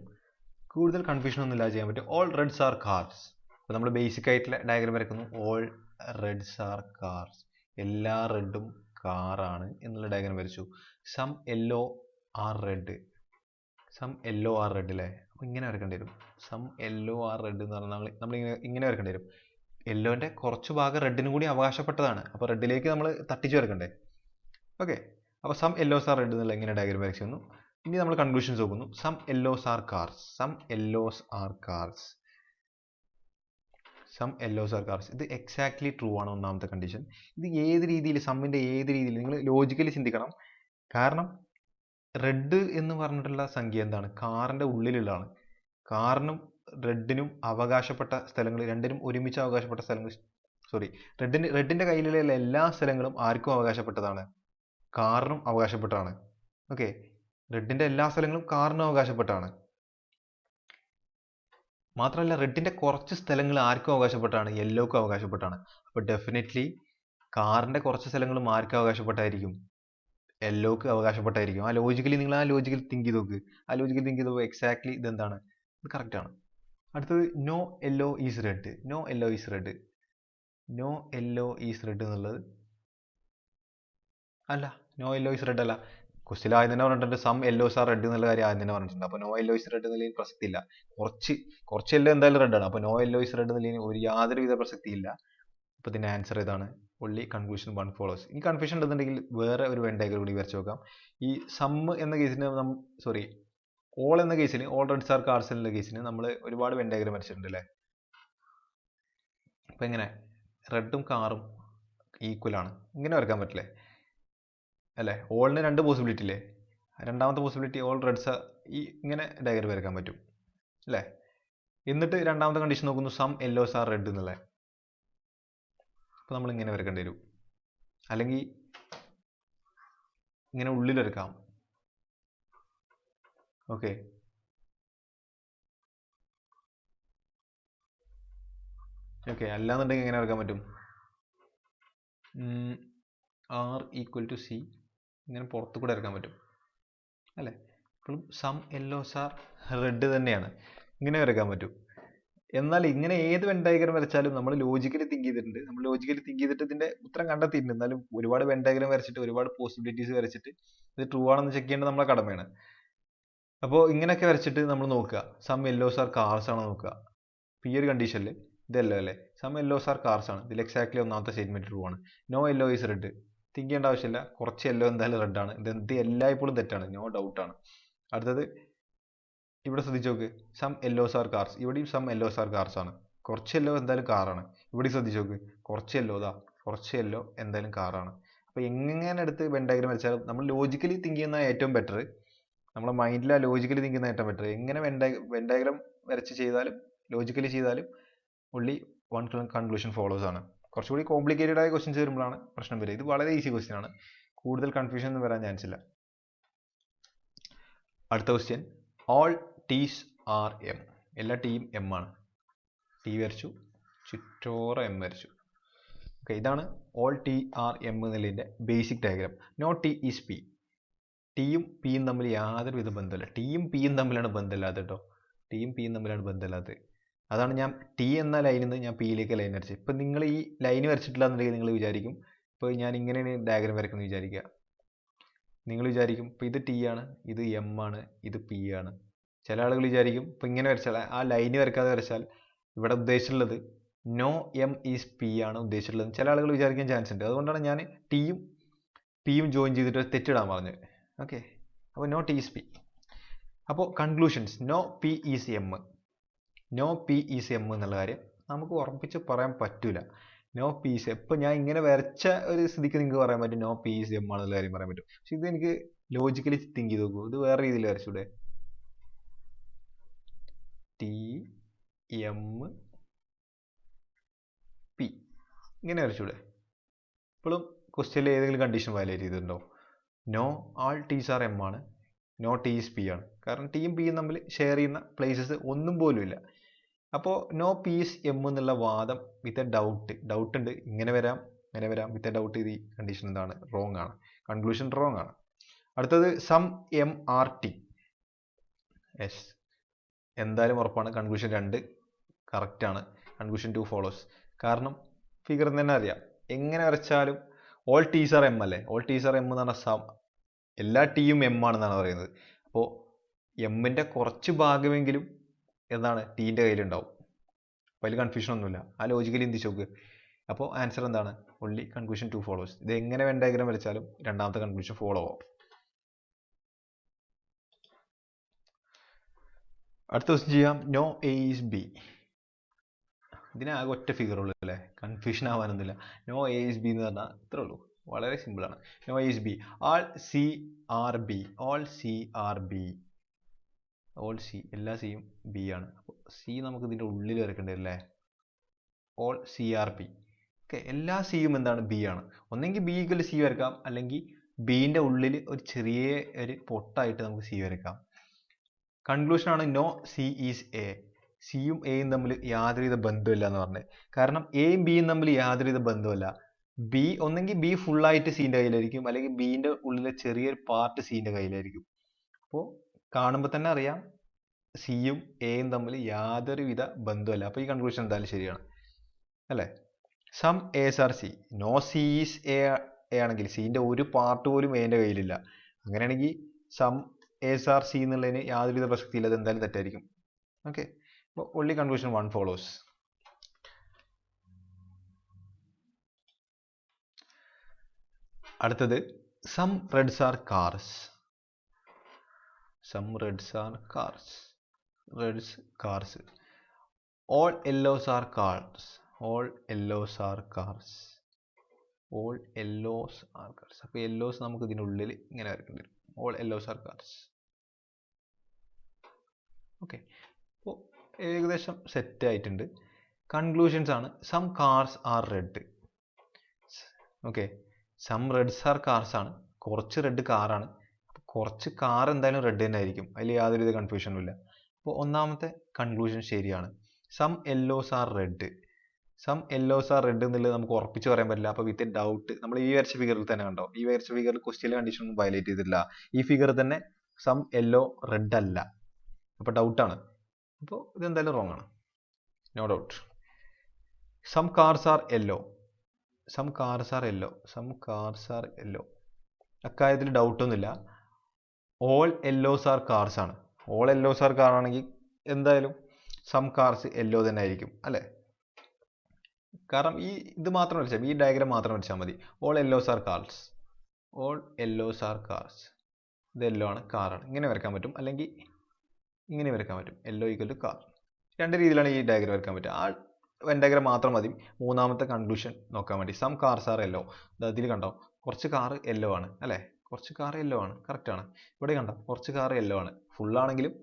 A: കൂടുതൽ കൺഫ്യൂഷൻ ഒന്നും ഇല്ലാതെ ചെയ്യാൻ പറ്റും. All reds are cars. അപ്പോൾ നമ്മൾ ബേസിക് ആയിട്ടുള്ള ഡയഗ്രാം വരയ്ക്കുന്നു. ഓൾ റെഡ്സ് ആർ കാർസ്, എല്ലാ റെഡും കാറാണ് എന്നുള്ള ഡയഗ്രാം വരച്ചു. Some yellow are red. Some yellow are red അല്ലേ? അപ്പോൾ ഇങ്ങനെ വരക്കേണ്ടി വരും. സം യെല്ലോ ആർ റെഡ് എന്ന് പറഞ്ഞാൽ നമ്മൾ ഇങ്ങനെ വരക്കേണ്ടി വരും. യെല്ലോന്റെ കുറച്ച് ഭാഗം റെഡിനും കൂടി അവകാശപ്പെട്ടതാണ്. അപ്പോൾ റെഡിലേക്ക് നമ്മൾ തട്ടിച്ച് വരക്കണ്ടേ? ഓക്കെ, അപ്പോൾ സം യെല്ലോസ് ആർ റെഡ് എന്നുള്ള ഇങ്ങനെ ഡയഗ്രാം വരച്ചു. ഇനി നമ്മൾ കൺക്ലൂഷൻസ് നോക്കുന്നു. Some yellows are cars. Some yellows are cars. Some yellows are cars. ഇത് എക്സാക്ട്ലി ട്രൂ ആണ്, ഒന്നാമത്തെ കണ്ടീഷൻ. ഇത് ഏത് രീതിയിൽ, സമ്മിന്റെ ഏത് രീതിയിൽ നിങ്ങൾ ലോജിക്കലി ചിന്തിക്കണം. കാരണം റെഡ് എന്ന് പറഞ്ഞിട്ടുള്ള സംഖ്യ എന്താണ്? കാറിന്റെ ഉള്ളിലുള്ളതാണ്. കാറിനും റെഡിനും അവകാശപ്പെട്ട സ്ഥലങ്ങൾ, രണ്ടിനും ഒരുമിച്ച് അവകാശപ്പെട്ട സ്ഥലങ്ങൾ, സോറി, റെഡിന്റെ കയ്യിലുള്ള എല്ലാ സ്ഥലങ്ങളും ആർക്കും അവകാശപ്പെട്ടതാണ്? കാറിനും അവകാശപ്പെട്ടതാണ്. ഓക്കെ, റെഡിന്റെ എല്ലാ സ്ഥലങ്ങളും കാറിനും അവകാശപ്പെട്ടാണ്. മാത്രമല്ല റെഡിന്റെ കുറച്ച് സ്ഥലങ്ങൾ ആർക്കും അവകാശപ്പെട്ടാണ്? യെല്ലോക്കും അവകാശപ്പെട്ടാണ്. അപ്പോൾ ഡെഫിനറ്റ്ലി കാറിന്റെ കുറച്ച് സ്ഥലങ്ങളും ആർക്കും അവകാശപ്പെട്ടായിരിക്കും? യെല്ലോക്ക് അവകാശപ്പെട്ടായിരിക്കും. ആ ലോജിക്കലി നിങ്ങൾ തിങ്ക് ചെയ്ത് നോക്ക്. എക്സാക്ട്ലി ഇതെന്താണ്? ഇത് കറക്റ്റ് ആണ്. അടുത്തത് no yellow is red. No yellow is red. No yellow is red എന്നുള്ളത് അല്ല, നോ യെല്ലോ ഈസ് റെഡ് അല്ല. ക്വസ്റ്റ്യൻ ആദ്യം തന്നെ പറഞ്ഞിട്ടുണ്ട് സം യെല്ലോസ് ആർ റെഡ് എന്നുള്ള കാര്യം ആദ്യം തന്നെ പറഞ്ഞിട്ടുണ്ട്. അപ്പോൾ നോ യെല്ലോ ഈസ് റെഡ് എന്നുള്ളതിന് പ്രസക്തി ഇല്ല. കുറച്ച് യെല്ലോ എന്തായാലും റെഡ് ആണ്. അപ്പോൾ നോ യെല്ലോ ഈസ് റെഡ് എന്നുള്ളതിന് യാതൊരുവിധ പ്രസക്തി ഇല്ല. അപ്പോൾ ഇതിന്റെ ആൻസർ ഇതാണ്, ഒൺലി കൺക്ലൂഷൻ 1 ഫോളോസ്. ഇനി കൺഫ്യൂഷൻ ഉണ്ടെന്നുണ്ടെങ്കിൽ വേറെ ഒരു വെൻ ഡയഗ്രം കൂടി വരച്ച് നോക്കാം. ഈ സം എന്ന കേസിന് ഓൾ എന്ന കേസിന്, ഓൾ റെഡ്സ് ആർ കാർസ് എന്ന കേസിന് നമ്മൾ ഒരുപാട് വെൻ ഡയഗ്രം വരച്ചിട്ടുണ്ട് അല്ലേ? അപ്പോൾ എങ്ങനെ റെഡും കാറും ഈക്വൽ ആണ്, ഇങ്ങനെ വരക്കാൻ പറ്റില്ലേ അല്ലേ? ഓളിന് രണ്ട് പോസിബിലിറ്റി ഇല്ലേ? രണ്ടാമത്തെ പോസിബിലിറ്റി ഓൾ റെഡ്സ് ഈ ഇങ്ങനെ ഡയഗ്രം വരക്കാൻ പറ്റും അല്ലേ? എന്നിട്ട് രണ്ടാമത്തെ കണ്ടീഷൻ നോക്കുന്നു സം യെല്ലോസ് ആർ റെഡ് എന്നുള്ളത്. അപ്പോൾ നമ്മൾ ഇങ്ങനെ വരക്കേണ്ടി വരും, അല്ലെങ്കിൽ ഇങ്ങനെ ഉള്ളിൽ വരക്കാം. Okay, okay. അല്ലാന്നുണ്ടെങ്കിൽ എങ്ങനെ വരക്കാൻ പറ്റും? ആർ ഈക്വൽ ടു സി ഇങ്ങനെ പുറത്തു കൂടെ വരക്കാൻ പറ്റും അല്ലേ? ഇപ്പോഴും സം യെല്ലോസ് ആർ റെഡ് തന്നെയാണ്, ഇങ്ങനെ വരക്കാൻ പറ്റും. എന്നാൽ ഇങ്ങനെ ഏത് വെൻ ഡയഗ്രം വരച്ചാലും നമ്മൾ ലോജിക്കലി തിങ്ക് ചെയ്തിട്ടുണ്ട്, നമ്മൾ ലോജിക്കലി തിങ്ക് ചെയ്തിട്ട് ഇതിന്റെ ഉത്തരം കണ്ടെത്തിയിട്ടുണ്ട്. എന്നാലും ഒരുപാട് വെൻ ഡയഗ്രം വരച്ചിട്ട് ഒരുപാട് പോസിബിലിറ്റീസ് വരച്ചിട്ട് ഇത് ട്രൂ ആണെന്ന് ചെക്ക് ചെയ്യേണ്ടത് നമ്മളെ കടമയാണ്. അപ്പോൾ ഇങ്ങനെയൊക്കെ വരച്ചിട്ട് നമ്മൾ നോക്കുക സം യെല്ലോസ് ആർ കാർസ് ആണോ നോക്കുക. ഈ ഒരു കണ്ടീഷനിൽ ഇതല്ലോ അല്ലേ, സം യെല്ലോസ് ആർ കാർസ് ആണ്, ഇതിൽ എക്സാക്ട്ലി ഒന്നാമത്തെ സ്റ്റേറ്റ്മെന്റ് ട്രൂ ആണ്. No yellow is red, think ചെയ്യേണ്ട ആവശ്യമില്ല, കുറച്ച് യെല്ലോ എന്തായാലും റെഡ് ആണ്, ഇത് എല്ലായ്പ്പോഴും തെറ്റാണ്, നോ ഡൗട്ട് ആണ്. അടുത്തത് ഇവിടെ ശ്രദ്ധിച്ച് നോക്ക്, സം യെല്ലോസ് ആർ കാർസ്, ഇവിടെയും സം യെല്ലോസ് ആർ കാർസ് ആണ്, കുറച്ച് യെല്ലോ എന്തായാലും കാറാണ്. ഇവിടെ ശ്രദ്ധിച്ച് നോക്ക്, കുറച്ച് യെല്ലോ കുറച്ച് യെല്ലോ എന്തായാലും കാറാണ്. അപ്പോൾ എങ്ങനെ എടുത്ത് വെൻ ഡയഗ്രം വരച്ചാലും നമ്മൾ ലോജിക്കലി തിങ്ക് ചെയ്യുന്ന ഏറ്റവും ബെറ്റർ, നമ്മുടെ മൈൻഡിൽ ആ ലോജിക്കലി തിങ്ക് ചെയ്യുന്ന ഏറ്റവും ബെറ്റർ. എങ്ങനെ വെൻ ഡയഗ്രം വരച്ച് ചെയ്താലും ലോജിക്കലി ചെയ്താലും only one conclusion follows ആണ്. കുറച്ചുകൂടി കോംപ്ലിക്കേറ്റഡ് ആയ ക്വസ്റ്റ്യൻസ് വരുമ്പോഴാണ് പ്രശ്നം വരിക. ഇത് വളരെ ഈസി ക്വസ്റ്റ്യൻ ആണ്, കൂടുതൽ കൺഫ്യൂഷൻ ഒന്നും വരാൻ ചാൻസ് ഇല്ല. അടുത്ത question, all Ts are M, എല്ലാ ടീം എം ആണ്. ടി വരച്ചു, ചുറ്റോറ എം വരച്ചു. ഓക്കെ, ഇതാണ് ഓൾ ടി ആർ എം എന്നുള്ളതിൻ്റെ basic diagram. No T is P, ടിയും പിയും തമ്മിൽ യാതൊരു വിധ ബന്ധമില്ല. ടിയും പിയും തമ്മിലാണ് ബന്ധമില്ലാത്തത് കേട്ടോ, ടിയും പിയും തമ്മിലാണ് ബന്ധമില്ലാത്തത്. അതാണ് ഞാൻ ടി എന്ന ലൈനിൽ നിന്ന് ഞാൻ പിയിലേക്ക് ലൈൻ വരച്ചത്. ഇപ്പം നിങ്ങൾ ഈ ലൈൻ വരച്ചിട്ടില്ല എന്നുണ്ടെങ്കിൽ നിങ്ങൾ വിചാരിക്കും, ഇപ്പോൾ ഞാൻ ഇങ്ങനെയാണ് ഡയഗ്രം വരക്കുന്നത് വിചാരിക്കുക, നിങ്ങൾ വിചാരിക്കും ഇപ്പോൾ ഇത് ടി ആണ്, ഇത് എം ആണ്, ഇത് പി ആണ്. ചില ആളുകൾ വിചാരിക്കും ഇപ്പോൾ ഇങ്ങനെ വരച്ചാൽ, ആ ലൈന് വരക്കാതെ വരച്ചാൽ ഇവിടെ ഉദ്ദേശിച്ചിട്ടുള്ളത് നോ എം ഈസ് പി ആണ് ഉദ്ദേശിച്ചിട്ടുള്ളത്. ചില ആളുകൾ വിചാരിക്കാൻ ചാൻസ് ഉണ്ട്. അതുകൊണ്ടാണ് ഞാൻ ടിയും പിയും ജോയിൻ ചെയ്തിട്ട് തെറ്റിടാൻ പറഞ്ഞത്. ഓക്കെ, അപ്പോൾ നോ ടി ഈസ് പി. അപ്പോൾ conclusions, no P is M, no P is M എന്നുള്ള കാര്യം നമുക്ക് ഉറപ്പിച്ച് പറയാൻ പറ്റൂല. നോ പി ഈസ്, ഇപ്പം ഞാൻ ഇങ്ങനെ വരച്ച ഒരു സ്ഥിതിക്ക് നിങ്ങൾക്ക് പറയാൻ പറ്റും നോ പി ഈസ് എം ആണെന്നുള്ള കാര്യം പറയാൻ പറ്റും. പക്ഷെ ഇത് എനിക്ക് ലോജിക്കലി തിങ്ക് ചെയ്ത് നോക്കൂ, ഇത് വേറെ രീതിയിൽ വരച്ചൂടെ? ടി എം പി ഇങ്ങനെ വരച്ചൂടെ? ഇപ്പോഴും ക്വസ്റ്റ്യനിൽ ഏതെങ്കിലും കണ്ടീഷൻ വയലേറ്റ് ചെയ്തിട്ടുണ്ടോ? നോ ആൾ ടീസ് ആർ എം ആണ്, നോ ടി ഈസ് പി ആണ്. കാരണം ടിയും പിയും തമ്മിൽ ഷെയർ ചെയ്യുന്ന പ്ലേസസ് ഒന്നും പോലും ഇല്ല. അപ്പോൾ നോ പീസ് എം എന്നുള്ള വാദം വിത്ത് എ ഡൗട്ട് ഉണ്ട്, ഇങ്ങനെ വരാം ഇങ്ങനെ വരാം, വിത്ത് എ ഡൗട്ട്. ഈ കണ്ടീഷൻ എന്താണ്? റോങ് ആണ്, കൺക്ലൂഷൻ റോങ് ആണ്. അടുത്തത് some M are T, yes എന്തായാലും ഉറപ്പാണ്. കൺക്ലൂഷൻ 2 കറക്റ്റ് ആണ്, കൺക്ലൂഷൻ 2 ഫോളോസ്. കാരണം ഫിഗർ തന്നെ അറിയാം, എങ്ങനെ വരച്ചാലും ഓൾ ടീസ് ആർ എം അല്ലേ, ഓൾ ടീസ് ആർ എം എന്ന് പറഞ്ഞാൽ സം എല്ലാ ടീയും എം ആണെന്നാണ് പറയുന്നത്. അപ്പോൾ എമ്മിൻ്റെ കുറച്ച് ഭാഗമെങ്കിലും എന്താണ് ടീൻ്റെ കയ്യിലുണ്ടാവും. അപ്പോൾ അതിൽ കൺഫ്യൂഷൻ ഒന്നുമില്ല, ആ ലോജിക്കലി എന്ത് നോക്ക്. അപ്പോൾ ആൻസർ എന്താണ്? Only conclusion 2 follows. ഇത് എങ്ങനെ വെൻ ഡയഗ്രം വരച്ചാലും രണ്ടാമത്തെ കൺക്ലൂഷൻ ഫോളോ ആവും. അടുത്ത ക്വസ്റ്റ്യൻ ചെയ്യാം, നോ എ ഈസ് ബി. ഇതിനാകെ ഒറ്റ ഫിഗർ ഉള്ളൂ അല്ലേ, കൺഫ്യൂഷൻ ആവാനൊന്നുമില്ല. നോ എ ഈസ് ബി എന്ന് പറഞ്ഞാൽ ഇത്രേ ഉള്ളൂ, വളരെ സിമ്പിളാണ്. No A is B, all C are B, all C are B, all C എല്ലാ സിയും ബി ആണ്. അപ്പോൾ സി നമുക്ക് ഇതിൻ്റെ ഉള്ളിൽ വരക്കേണ്ടി വരും അല്ലേ, all C are B. Okay, എല്ലാ സിയും എന്താണ്? ബി ആണ്. ഒന്നെങ്കിൽ ബി ഈക്വൽ സി വരക്കാം, അല്ലെങ്കിൽ ബീൻ്റെ ഉള്ളിൽ ഒരു ചെറിയ ഒരു പൊട്ടായിട്ട് നമുക്ക് സി വരക്കാം. കൺക്ലൂഷൻ ആണ് നോ സി ഈസ് എ, സിയും എയും തമ്മിൽ യാതൊരുവിധ ബന്ധമില്ല എന്ന് പറഞ്ഞത്. കാരണം എയും ബിയും തമ്മിൽ യാതൊരുവിധ ബന്ധമില്ല. ബി ഒന്നെങ്കിൽ ബി ഫുള്ളായിട്ട് സീൻ്റെ കയ്യിലായിരിക്കും, അല്ലെങ്കിൽ ബീൻ്റെ ഉള്ളിലെ ചെറിയൊരു പാർട്ട് സീൻ്റെ കയ്യിലായിരിക്കും. അപ്പോൾ കാണുമ്പോൾ തന്നെ അറിയാം സിയും എയും തമ്മിൽ യാതൊരുവിധ ബന്ധമല്ല. അപ്പോൾ ഈ കൺക്ലൂഷൻ എന്തായാലും ശരിയാണ് അല്ലേ. Some S are C, no C is A ആണെങ്കിൽ സീൻ്റെ ഒരു പാർട്ട് പോലും എന്റെ കയ്യിലില്ല. അങ്ങനെയാണെങ്കിൽ സം എസ് ആർ സി എന്നുള്ളതിന് യാതൊരുവിധ പ്രസക്തിയില്ല, അത് എന്തായാലും തെറ്റായിരിക്കും. ഓക്കെ, അപ്പോൾ only conclusion 1 follows. അടുത്തത് some reds are cars, some reds are cars, reds cars. all yellows are cars, all yellows are cars. All yellows are cars. അപ്പോൾ യെല്ലോസ് നമുക്ക് ഇതിനുള്ളിൽ ഇങ്ങനെ വരക്കേണ്ടി വരും. All yellows are cars. Okay, അപ്പോൾ ഏകദേശം set ആയിട്ടുണ്ട്. കൺക്ലൂഷൻസ് ആണ്. Some cars are red. Okay, some reds are cars ആണ്. കുറച്ച് റെഡ് കാറാണ്. കുറച്ച് കാർ എന്തായാലും റെഡ് തന്നെ ആയിരിക്കും, അതിൽ യാതൊരുവിധ കൺഫ്യൂഷനും ഇല്ല. അപ്പോൾ ഒന്നാമത്തെ കൺക്ലൂഷൻ ശരിയാണ്. Some yellows are red. Some yellows are red എന്നുള്ളത് നമുക്ക് ഉറപ്പിച്ച് പറയാൻ പറ്റില്ല. അപ്പോൾ വിത്ത് ഡൗട്ട് നമ്മൾ ഈ വരച്ച ഫിഗറിൽ തന്നെ കണ്ടോ, ഈ വരച്ച ഫിഗറിൽ ക്വസ്റ്റ്യൻ കണ്ടീഷൻ ഒന്നും വയലേറ്റ് ചെയ്തിട്ടില്ല. ഈ ഫിഗർ തന്നെ സം യെല്ലോ റെഡ് അല്ല, അപ്പോൾ ഡൗട്ടാണ്. അപ്പോൾ ഇതെന്തായാലും റോങ് ആണ്, no doubt. Some cars are yellow. Some cars are yellow. Some cars are yellow, അക്കാര്യത്തിൽ ഡൗട്ടൊന്നുമില്ല. ഓൾ യെല്ലോസ് ആർ കാർസ് ആണ്. ഓൾ യെല്ലോസ് ആർ കാർ ആണെങ്കിൽ എന്തായാലും സം കാർസ് യെല്ലോ തന്നെ ആയിരിക്കും അല്ലേ? കാരണം ഇത് മാത്രം വരച്ചാൽ, ഈ ഡയഗ്രാം മാത്രം വരച്ചാൽ മതി. All yellows are cars. All yellows are cars. ഇത് യെല്ലോ ആണ്, കാറാണ്. ഇങ്ങനെ വരയ്ക്കാൻ പറ്റും, അല്ലെങ്കിൽ ഇങ്ങനെ വരയ്ക്കാൻ പറ്റും. Yellow equal to car. രണ്ട് രീതിയിലാണ് ഈ ഡയഗ്രാം വരയ്ക്കാൻ പറ്റുക. ആ വെൻ ഡയഗ്രാം മാത്രം മതി മൂന്നാമത്തെ കൺക്ലൂഷൻ നോക്കാൻ വേണ്ടി. Some cars are yellow. ഇതിൽ കണ്ടോ, കുറച്ച് കാർ യെല്ലോ ആണ് അല്ലേ? കുറച്ച് കാർ യെല്ലോ ആണ്, കറക്റ്റ് ആണ്. ഇവിടെ കണ്ടോ, കുറച്ച് കാർ യെല്ലോ ആണ്. ഫുൾ ആണെങ്കിലും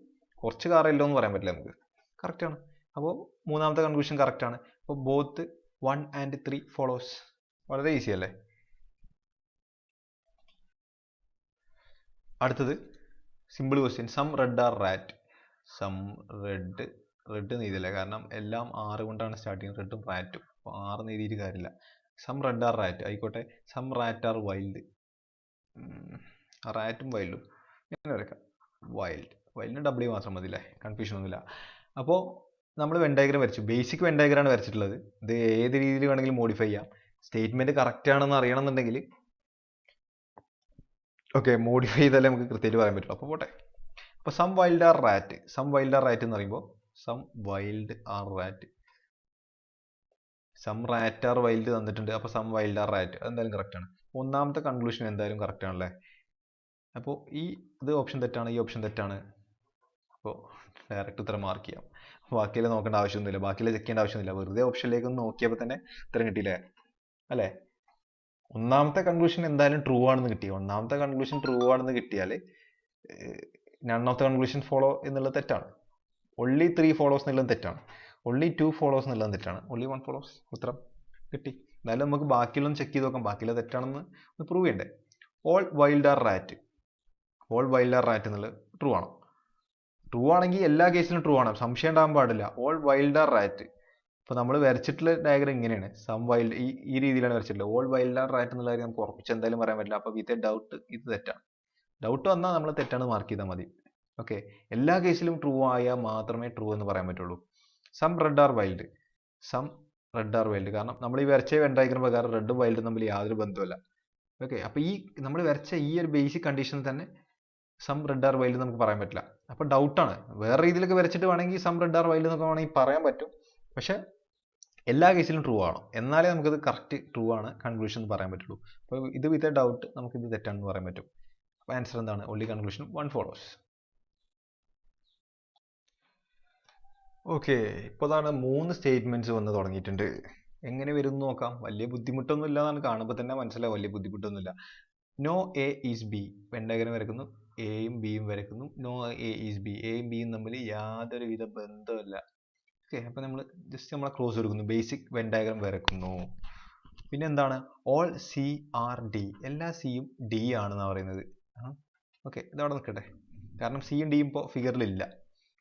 A: കുറച്ച് കാർ യെല്ലോ എന്ന് പറയാൻ പറ്റില്ല നമുക്ക്, കറക്റ്റ് ആണ്. അപ്പോൾ മൂന്നാമത്തെ കൺക്ലൂഷൻ കറക്റ്റ് ആണ്. അപ്പോൾ ബോത്ത് 1 and 3 ഫോളോസ്. വളരെ ഈസി അല്ലേ? അടുത്തത് simple question. Some red are rat. Some red എഴുതിയില്ല, കാരണം എല്ലാം R കൊണ്ടാണ് സ്റ്റാർട്ട് ചെയ്യുന്നത്, റെഡും റാറ്റും. അപ്പോൾ R എന്ന് എഴുതിയിട്ട് കാര്യമില്ല. സം റെഡ് ആർ റാറ്റ് ആയിക്കോട്ടെ. Some rat are wild. റാറ്റും വൈൽഡും ഇങ്ങനെ വരയ്ക്കാം. വൈൽഡിന് W മാത്രം മതി അല്ലേ, കൺഫ്യൂഷൻ ഒന്നുമില്ല. അപ്പോൾ നമ്മൾ വെൻ ഡയഗ്രാം വരച്ചു, ബേസിക് വെൻ ഡയഗ്രാം ആണ് വരച്ചിട്ടുള്ളത്. ഇത് ഏത് രീതിയിൽ വേണമെങ്കിലും മോഡിഫൈ ചെയ്യാം. സ്റ്റേറ്റ്മെന്റ് കറക്റ്റ് ആണെന്ന് അറിയണമെന്നുണ്ടെങ്കിൽ ഓക്കെ മോഡിഫൈ ചെയ്താലേ നമുക്ക് കൃത്യമായിട്ട് പറയാൻ പറ്റുള്ളൂ. അപ്പോൾ പോട്ടെ. അപ്പോൾ some wild are rat. Some wild are rat എന്ന് പറയുമ്പോൾ some wild are rat. Some rat are wild തന്നിട്ടുണ്ട്. അപ്പോൾ സം വൈൽഡ് ആർ റാറ്റ് അതെന്തായാലും കറക്റ്റ് ആണ്. ഒന്നാമത്തെ കൺക്ലൂഷൻ എന്തായാലും കറക്റ്റ് ആണല്ലേ. അപ്പോൾ ഇത് ഓപ്ഷൻ തെറ്റാണ്, ഈ ഓപ്ഷൻ തെറ്റാണ്. അപ്പോൾ ഡയറക്റ്റ് ഉത്തരം മാർക്ക് ചെയ്യാം. ബാക്കിയെല്ലാം നോക്കേണ്ട ആവശ്യമൊന്നുമില്ല, ബാക്കിയെല്ലാം ചെക്ക് ചെയ്യേണ്ട ആവശ്യമൊന്നുമില്ല. വെറുതെ ഓപ്ഷനിലേക്ക് ഒന്ന് നോക്കിയപ്പോൾ തന്നെ ഉത്തരം കിട്ടിയില്ലേ അല്ലേ? ഒന്നാമത്തെ കൺക്ലൂഷൻ എന്തായാലും ട്രൂ ആണെന്ന് കിട്ടി. ഒന്നാമത്തെ കൺക്ലൂഷൻ ട്രൂ ആണെന്ന് കിട്ടിയാൽ none of the conclusion follow എന്നുള്ളത് തെറ്റാണ്. only 3 ഫോളോസ് എന്നുള്ളത് തെറ്റാണ്. only 2 ഫോളോസ് എന്നുള്ളത് തെറ്റാണ്. only 1 follows. ഉത്തരം കിട്ടി. എന്നാലും നമുക്ക് ബാക്കിയുള്ള ചെക്ക് ചെയ്ത് നോക്കാം, ബാക്കിയുള്ള തെറ്റാണെന്ന് പ്രൂവ് ചെയ്യണ്ടേ. All wild are rat. All wild are rat എന്നുള്ളത് ട്രൂ ആണോ? ട്രൂ ആണെങ്കിൽ എല്ലാ കേസിലും ട്രൂ ആണ്, സംശയം ഉണ്ടാകാൻ പാടില്ല. All wild are rat. അപ്പോൾ നമ്മൾ വരച്ചിട്ടുള്ള ഡയഗ്രാം ഇങ്ങനെയാണ്. സം വൈൽഡ് ഈ രീതിയിലാണ് വരച്ചിട്ടുള്ളത്. ഓൾ വൈൽഡ് ആർ റാറ്റ് എന്നുള്ള കാര്യം നമുക്ക് ഉറപ്പിച്ച് എന്തായാലും പറയാൻ പറ്റില്ല. അപ്പോൾ വിത്ത് ഡൗട്ട് ഇത് തെറ്റാണ്. ഡൗട്ട് വന്നാൽ നമ്മൾ തെറ്റാണ് മാർക്ക് ചെയ്താൽ മതി. ഓക്കെ, എല്ലാ കേസിലും ട്രൂ ആയാൽ മാത്രമേ ട്രൂ എന്ന് പറയാൻ പറ്റുള്ളൂ. Some red are wild. Some red are wild, കാരണം നമ്മൾ ഈ വരച്ച വെൻ ഡയഗ്രാം പ്രകാരം റെഡും വൈൽഡും തമ്മിൽ യാതൊരു ബന്ധവുമില്ല. ഓക്കെ, അപ്പോൾ നമ്മൾ വരച്ച ഈ ഒരു ബേസിക് കണ്ടീഷൻ തന്നെ സം റെഡ് ആർ വൈൽഡ് നമുക്ക് പറയാൻ പറ്റില്ല. അപ്പോൾ ഡൗട്ടാണ്. വേറെ രീതിയിലൊക്കെ വരച്ചിട്ട് വേണമെങ്കിൽ സം റെഡ് ആർ വൈൽഡ് എന്നൊക്കെ വേണമെങ്കിൽ പറയാൻ പറ്റും. പക്ഷെ എല്ലാ കേസിലും ട്രൂ ആണോ, എന്നാലേ നമുക്കത് കറക്റ്റ് ട്രൂ ആണ് കൺക്ലൂഷൻ എന്ന് പറയാൻ പറ്റുള്ളൂ. അപ്പോൾ ഇത് വിത്ത് ഡൗട്ട് നമുക്കിത് തെറ്റാണെന്ന് പറയാൻ പറ്റും. അപ്പോൾ ആൻസർ എന്താണ്? only conclusion 1 follows. ഓക്കെ, ഇപ്പോൾ അതാണ് 3 സ്റ്റേറ്റ്മെന്റ്സ് വന്ന് തുടങ്ങിയിട്ടുണ്ട്. എങ്ങനെ വരും എന്ന് നോക്കാം. വലിയ ബുദ്ധിമുട്ടൊന്നും ഇല്ല എന്നാണ് കാണുമ്പോൾ തന്നെ മനസ്സിലാവും, വലിയ ബുദ്ധിമുട്ടൊന്നുമില്ല. No A is B. When diagram വരയ്ക്കുന്നു, എയും ബിയും വരയ്ക്കുന്നു. No A is B. എയും ബിയും തമ്മിൽ യാതൊരുവിധ ബന്ധമില്ല. ഓക്കെ, അപ്പോൾ നമ്മൾ ജസ്റ്റ് നമ്മളെ ക്ലോസ് കൊടുക്കുന്നു, ബേസിക് വെൻ ഡയഗ്രാം വരയ്ക്കുന്നു. പിന്നെ എന്താണ്? All C are D. എല്ലാ സിയും ഡി ആണെന്നാണ് പറയുന്നത്. ഓക്കെ, ഇതവിടെ നിൽക്കട്ടെ, കാരണം സിയും ഡിയും ഇപ്പോൾ ഫിഗറിലില്ല.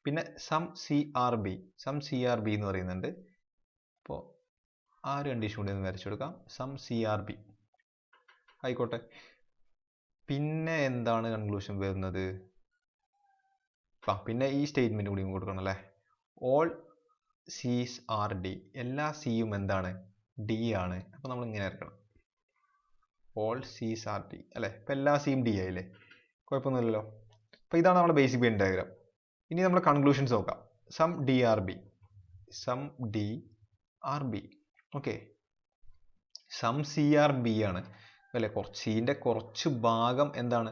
A: പിന്നെ some C are B. Some C are B എന്ന് പറയുന്നുണ്ട്. അപ്പോൾ ആ ഒരു കണ്ടീഷൻ കൂടി ഒന്ന് വരച്ചു കൊടുക്കാം. സം സി ആർ ബി ആയിക്കോട്ടെ. പിന്നെ എന്താണ് കൺക്ലൂഷൻ വരുന്നത്? പിന്നെ ഈ സ്റ്റേറ്റ്മെന്റ് കൂടി കൊടുക്കണം അല്ലേ. ഓൾ സീസ് ആർ ഡി. എല്ലാ സിയും എന്താണ്? ഡി ആണ്. അപ്പോൾ നമ്മൾ ഇങ്ങനെ ഇറക്കണം, ഓൾ സീസ് ആർ ഡി അല്ലേ. അപ്പോൾ എല്ലാ സിയും ഡി ആയില്ലേ, കുഴപ്പമൊന്നുമില്ലല്ലോ. അപ്പോൾ ഇതാണ് നമ്മുടെ ബേസിക് വെൻ ഡയഗ്രാം. ഇനി നമ്മൾ കൺക്ലൂഷൻസ് നോക്കാം. Some D are B. Some D are B. Okay, some C are B ആണ് അല്ലേ. സിന്റെ കുറച്ച് ഭാഗം എന്താണ്?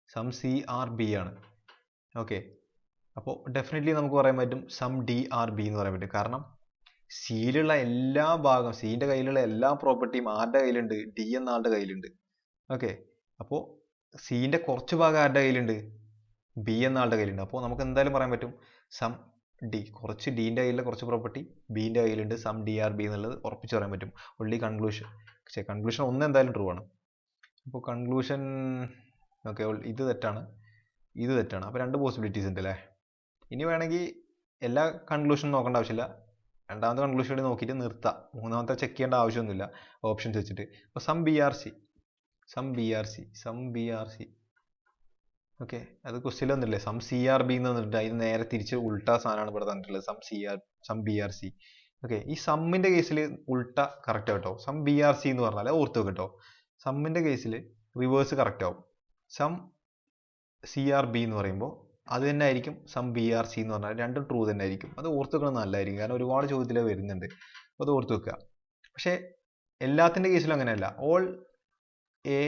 A: സം സി ആർ ബി ആണ്. ഓക്കെ, അപ്പോൾ ഡെഫിനറ്റ്ലി നമുക്ക് പറയാൻ പറ്റും സം ഡി ആർ ബി എന്ന് പറയാൻ പറ്റും. കാരണം സിയിലുള്ള എല്ലാ ഭാഗം, സിന്റെ കയ്യിലുള്ള എല്ലാ പ്രോപ്പർട്ടിയും ആരുടെ കയ്യിലുണ്ട്? ഡി എന്ന ആളുടെ കയ്യിലുണ്ട്. ഓക്കെ, അപ്പോൾ സിന്റെ കുറച്ച് ഭാഗം ആരുടെ കയ്യിലുണ്ട്? ബി എന്ന ആളുടെ കയ്യിലുണ്ട്. അപ്പോൾ നമുക്ക് എന്തായാലും പറയാൻ പറ്റും സം ഡി, കുറച്ച് ഡിന്റെ കയ്യിലുള്ള കുറച്ച് പ്രോപ്പർട്ടി ബിന്റെ കയ്യിലുണ്ട്, സം ഡി ആർ ബി എന്നുള്ളത് ഉറപ്പിച്ച് പറയാൻ പറ്റും. ഒൺലി കൺക്ലൂഷൻ, കൺക്ലൂഷൻ ഒന്ന് എന്തായാലും ട്രൂ ആണ്. അപ്പോൾ കൺക്ലൂഷൻ ഓക്കെ, ഇത് തെറ്റാണ്, ഇത് തെറ്റാണ്. അപ്പോൾ രണ്ട് പോസിബിലിറ്റീസ് ഉണ്ട് അല്ലേ. ഇനി വേണമെങ്കിൽ എല്ലാ കൺക്ലൂഷനും നോക്കേണ്ട ആവശ്യമില്ല, രണ്ടാമത്തെ കൺക്ലൂഷൻ കൂടി നോക്കിയിട്ട് നിർത്താം. മൂന്നാമത്തെ ചെക്ക് ചെയ്യേണ്ട ആവശ്യമൊന്നുമില്ല ഓപ്ഷൻസ് വെച്ചിട്ട്. അപ്പോൾ some B are C, some B are C, some B are C. Okay, അത് ക്വസ്റ്റ്യൻ ഒന്നുമില്ലേ, സം സി ആർ ബി എന്ന് പറഞ്ഞിട്ട് അതിന് നേരെ തിരിച്ച് ഉൾട്ടാ സാധനമാണ് ഇവിടെ തന്നിട്ടുള്ളത്, some B are C. Okay, ഈ സമ്മിന്റെ കേസിൽ ഉൾട്ട കറക്റ്റ് കേട്ടോ. സം ബി ആർ സി എന്ന് പറഞ്ഞാൽ ഓർത്ത് കേട്ടോ, സമ്മിന്റെ കേസിൽ റിവേഴ്സ് കറക്റ്റ് ആവും. സം സി ആർ ബി എന്ന് പറയുമ്പോൾ അത് തന്നെ ആയിരിക്കും സം ബി ആർ സി എന്ന് പറഞ്ഞാൽ, രണ്ടും ട്രൂ തന്നെ ആയിരിക്കും. അത് ഓർത്ത് വെക്കണം നല്ലതായിരിക്കും, കാരണം ഒരുപാട് ചോദ്യത്തിൽ വരുന്നുണ്ട്, അപ്പോൾ അത് ഓർത്ത് വെക്കുക. പക്ഷേ എല്ലാത്തിൻ്റെ കേസിലും അങ്ങനെയല്ല. ഓൾ എ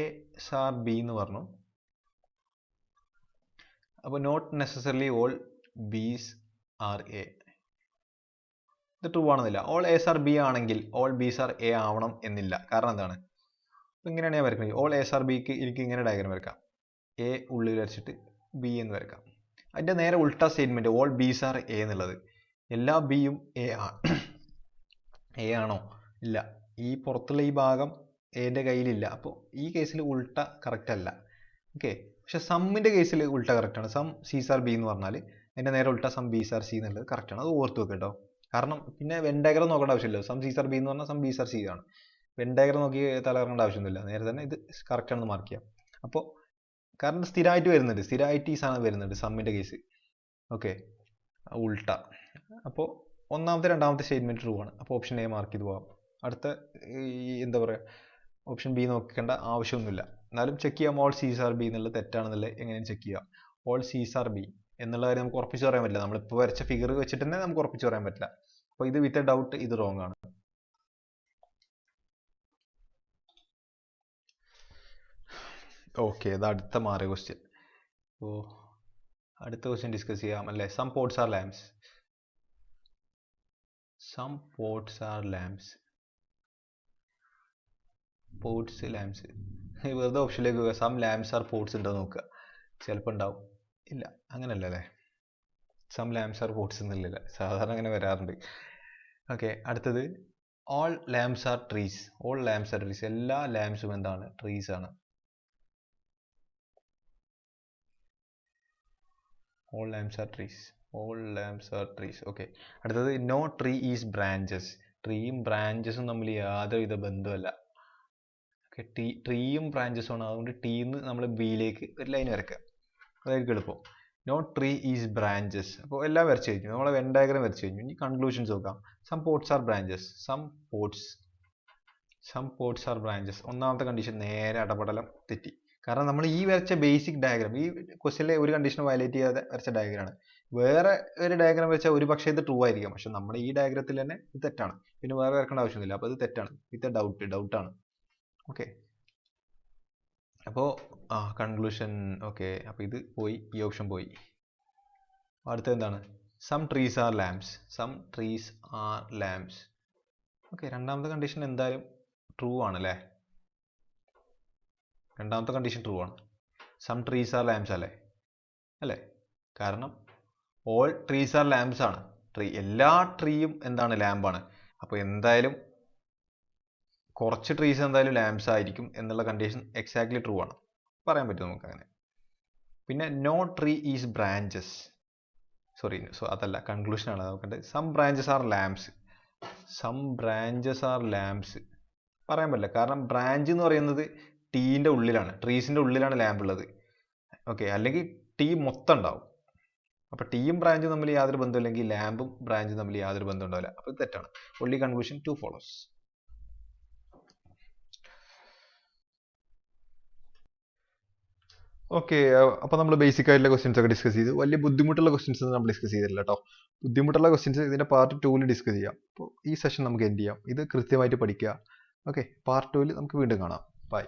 A: ആർ ബി എന്ന് പറഞ്ഞു, അപ്പോൾ not necessarily all Bs are A, ഇത് ട്രൂ ആണെന്നില്ല. ഓൾ എസ് ആർ ബി ആണെങ്കിൽ ഓൾ ബീസ് ആർ എ ആവണം എന്നില്ല. കാരണം എന്താണ്? അപ്പോൾ ഇങ്ങനെയാണ് ഞാൻ വരക്കുന്നത്. ഓൾ എസ് ആർ ബിക്ക് എനിക്ക് ഇങ്ങനെ ഡയഗ്രം വരക്കാം, എ ഉള്ളിൽ വരച്ചിട്ട് ബി എന്ന് വരക്കാം. അതിൻ്റെ നേരെ ഉൾട്ട statement all Bs are A എന്നുള്ളത്, എല്ലാ ബിയും എ ആണോ? ഇല്ല. ഈ പുറത്തുള്ള ഈ ഭാഗം എന്റെ കയ്യിലില്ല, അപ്പോൾ ഈ കേസിൽ ഉൾട്ട കറക്റ്റ് അല്ല. ഓക്കെ, പക്ഷെ സമ്മിന്റെ കേസിൽ ഉൾട്ട കറക്റ്റ് ആണ്. സം സീസ് ആർ ബി എന്ന് പറഞ്ഞാൽ അതിന്റെ നേരെ ഉൾട്ട സം ബീസ് ആർ സി എന്നുള്ളത് കറക്റ്റ് ആണ്. അത് ഓർത്ത് വെക്കുക കേട്ടോ. കാരണം പിന്നെ വെൻ ഡയഗ്രം നോക്കേണ്ട ആവശ്യമില്ല. സം സീസ് ആർ ബി എന്ന് പറഞ്ഞാൽ സം ബീസ് ആർ സി ആണ്. വെൻ ഡയഗ്രം നോക്കി തലകറങ്ങേണ്ട ആവശ്യമൊന്നുമില്ല, നേരെ തന്നെ ഇത് കറക്റ്റ് ആണെന്ന് മാർക്ക് ചെയ്യാം. അപ്പോൾ കാരണം സ്ഥിരമായിട്ട് വരുന്നുണ്ട്, സ്ഥിരമായിട്ട് ഈ സാധനം വരുന്നുണ്ട് സമ്മിന്റെ കേസ്. ഓക്കെ, ഉൾട്ട. അപ്പോൾ ഒന്നാമത്തെ രണ്ടാമത്തെ സ്റ്റേറ്റ്മെന്റ് ട്രൂ ആണ്. അപ്പോൾ ഓപ്ഷൻ എ മാർക്ക് ചെയ്ത് പോകാം. അടുത്ത ഈ എന്താ പറയുക, ഓപ്ഷൻ ബി നോക്കേണ്ട ആവശ്യമൊന്നുമില്ല. എന്നാലും ചെക്ക് ചെയ്യാം ഓൾ സീസ് ആർ ബി എന്നുള്ളത് തെറ്റാണെന്നുള്ളത് എങ്ങനെയും ചെക്ക് ചെയ്യാം. ഓൾ സീസ് ആർ ബി എന്നുള്ള കാര്യം നമുക്ക് ഉറപ്പിച്ച് പറയാൻ പറ്റില്ല. നമ്മളിപ്പോൾ വരച്ച ഫിഗർ വെച്ചിട്ട് തന്നെ നമുക്ക് ഉറപ്പിച്ച് പറയാൻ പറ്റില്ല. അപ്പോൾ ഇത് വിത്ത് എ ഡൗട്ട് ഇത് റോങ് ആണ്. ഓക്കെ, ഇത് അടുത്ത മാറിയ ക്വസ്റ്റ്യൻ. അപ്പോൾ അടുത്ത ക്വസ്റ്റ്യൻ ഡിസ്കസ് ചെയ്യാം അല്ലേ. Some pots are lamps, some pots are lamps, pots lamps. വെറുതെ ഓപ്ഷനിലേക്ക് പോവുക, സം ലാംപ്സ് ആർ പോട്ട്സ് ഉണ്ടോ നോക്കുക, ചിലപ്പോൾ ഉണ്ടാവും. ഇല്ല, അങ്ങനല്ല അല്ലേ, സം ലാംപ്സ് ആർ പോട്ട്സ് എന്നില്ല, സാധാരണ അങ്ങനെ വരാറുണ്ട്. ഓക്കെ, അടുത്തത് all lamps are trees, all lamps are trees, എല്ലാ ലാംപ്സും എന്താണ്? ട്രീസ് ആണ്. All lamps are trees, all lamps are trees. Okay, അടുത്തത് നോ ട്രീ ഈസ് ബ്രാഞ്ചസ്, ട്രീയും ബ്രാഞ്ചസും തമ്മിൽ യാതൊരുവിധ ബന്ധമല്ല. ഓക്കെ, ട്രീയും ബ്രാഞ്ചസും ആണ്, അതുകൊണ്ട് ടീന്ന് നമ്മൾ ബിയിലേക്ക് ഒരു ലൈൻ വരയ്ക്കുക, അതായിരിക്കും എളുപ്പം. നോ ട്രീ ഈസ് ബ്രാഞ്ചസ്, അപ്പോൾ എല്ലാം വരച്ച് കഴിഞ്ഞു, നമ്മളെ വെൻ ഡയഗ്രം വരച്ച് കഴിഞ്ഞു. ഇനി കൺക്ലൂഷൻസ് നോക്കാം. Some pots are branches, some pots are branches. ഒന്നാമത്തെ കണ്ടീഷൻ നേരെ അടപടലം തെറ്റി. കാരണം നമ്മൾ ഈ വരച്ച ബേസിക് ഡയഗ്രാം ഈ ക്വസ്റ്റ്യനിലെ ഒരു കണ്ടീഷൻ വയലേറ്റ് ചെയ്യാതെ വരച്ച ഡയഗ്രാണ്. വേറെ ഒരു ഡയഗ്രാം വെച്ചാൽ ഒരു പക്ഷേ ഇത് ട്രൂ ആയിരിക്കാം, പക്ഷെ നമ്മുടെ ഈ ഡയഗ്രത്തിൽ തന്നെ ഇത് തെറ്റാണ്. പിന്നെ വേറെ വരക്കേണ്ട ആവശ്യമൊന്നുമില്ല, അപ്പോൾ ഇത് തെറ്റാണ്, വിത്ത് ഡൗട്ടാണ്. ഓക്കെ, അപ്പോൾ കൺക്ലൂഷൻ ഓക്കെ. അപ്പോൾ ഇത് പോയി, ഈ ഓപ്ഷൻ പോയി. അടുത്തത് എന്താണ്? Some trees are lamps, some trees are lamps. Okay, രണ്ടാമത്തെ കണ്ടീഷൻ എന്തായാലും ട്രൂ ആണ് അല്ലേ, രണ്ടാമത്തെ കണ്ടീഷൻ ട്രൂ ആണ്. സം ട്രീസ് ആർ ലാംപ്സ് അല്ലേ, കാരണം ഓൾ ട്രീസ് ആർ ലാംപ്സ് ആണ്. എല്ലാ ട്രീയും എന്താണ്? ലാമ്പാണ്. അപ്പോൾ എന്തായാലും കുറച്ച് ട്രീസ് എന്തായാലും ലാംപ്സ് ആയിരിക്കും എന്നുള്ള കണ്ടീഷൻ എക്സാക്ട്ലി ട്രൂ ആണ്, പറയാൻ പറ്റും നമുക്ക് അങ്ങനെ. പിന്നെ നോ ട്രീ ഈസ് ബ്രാഞ്ചസ്, അതല്ല, കൺക്ലൂഷൻ ആണ് നോക്കേണ്ടത്. Some branches are lamps, some branches are lamps പറയാൻ പറ്റില്ല, കാരണം ബ്രാഞ്ച് എന്ന് പറയുന്നത് ടീന്റെ ഉള്ളിലാണ്, ട്രീസിന്റെ ഉള്ളിലാണ് ലാമ്പ് ഉള്ളത്. ഓക്കെ, അല്ലെങ്കിൽ ടീ മൊത്തം ഉണ്ടാവും. അപ്പോൾ ടീയും ബ്രാഞ്ചും തമ്മിൽ യാതൊരു ബന്ധമില്ലെങ്കിൽ ലാമ്പും ബ്രാഞ്ചും തമ്മിൽ യാതൊരു ബന്ധം ഉണ്ടാവില്ല. അപ്പോൾ ഇത് തെറ്റാണ്. Only conclusion 2 follows. ഓക്കെ, അപ്പോൾ നമ്മൾ ബേസിക് ആയിട്ടുള്ള ക്വസ്റ്റ്യൻസ് ഒക്കെ ഡിസ്കസ് ചെയ്തു. വലിയ ബുദ്ധിമുട്ടുള്ള ക്വസ്റ്റ്യൻസ് നമ്മൾ ഡിസ്കസ് ചെയ്തില്ല കേട്ടോ. ബുദ്ധിമുട്ടുള്ള ക്വസ്റ്റ്യൻസ് ഇതിന്റെ പാർട്ട് 2 ഡിസ്കസ് ചെയ്യാം. അപ്പോൾ ഈ സെഷൻ നമുക്ക് എൻഡ് ചെയ്യാം. ഇത് കൃത്യമായിട്ട് പഠിക്കുക. ഓക്കെ, പാർട്ട് 2 നമുക്ക് വീണ്ടും കാണാം. ബൈ.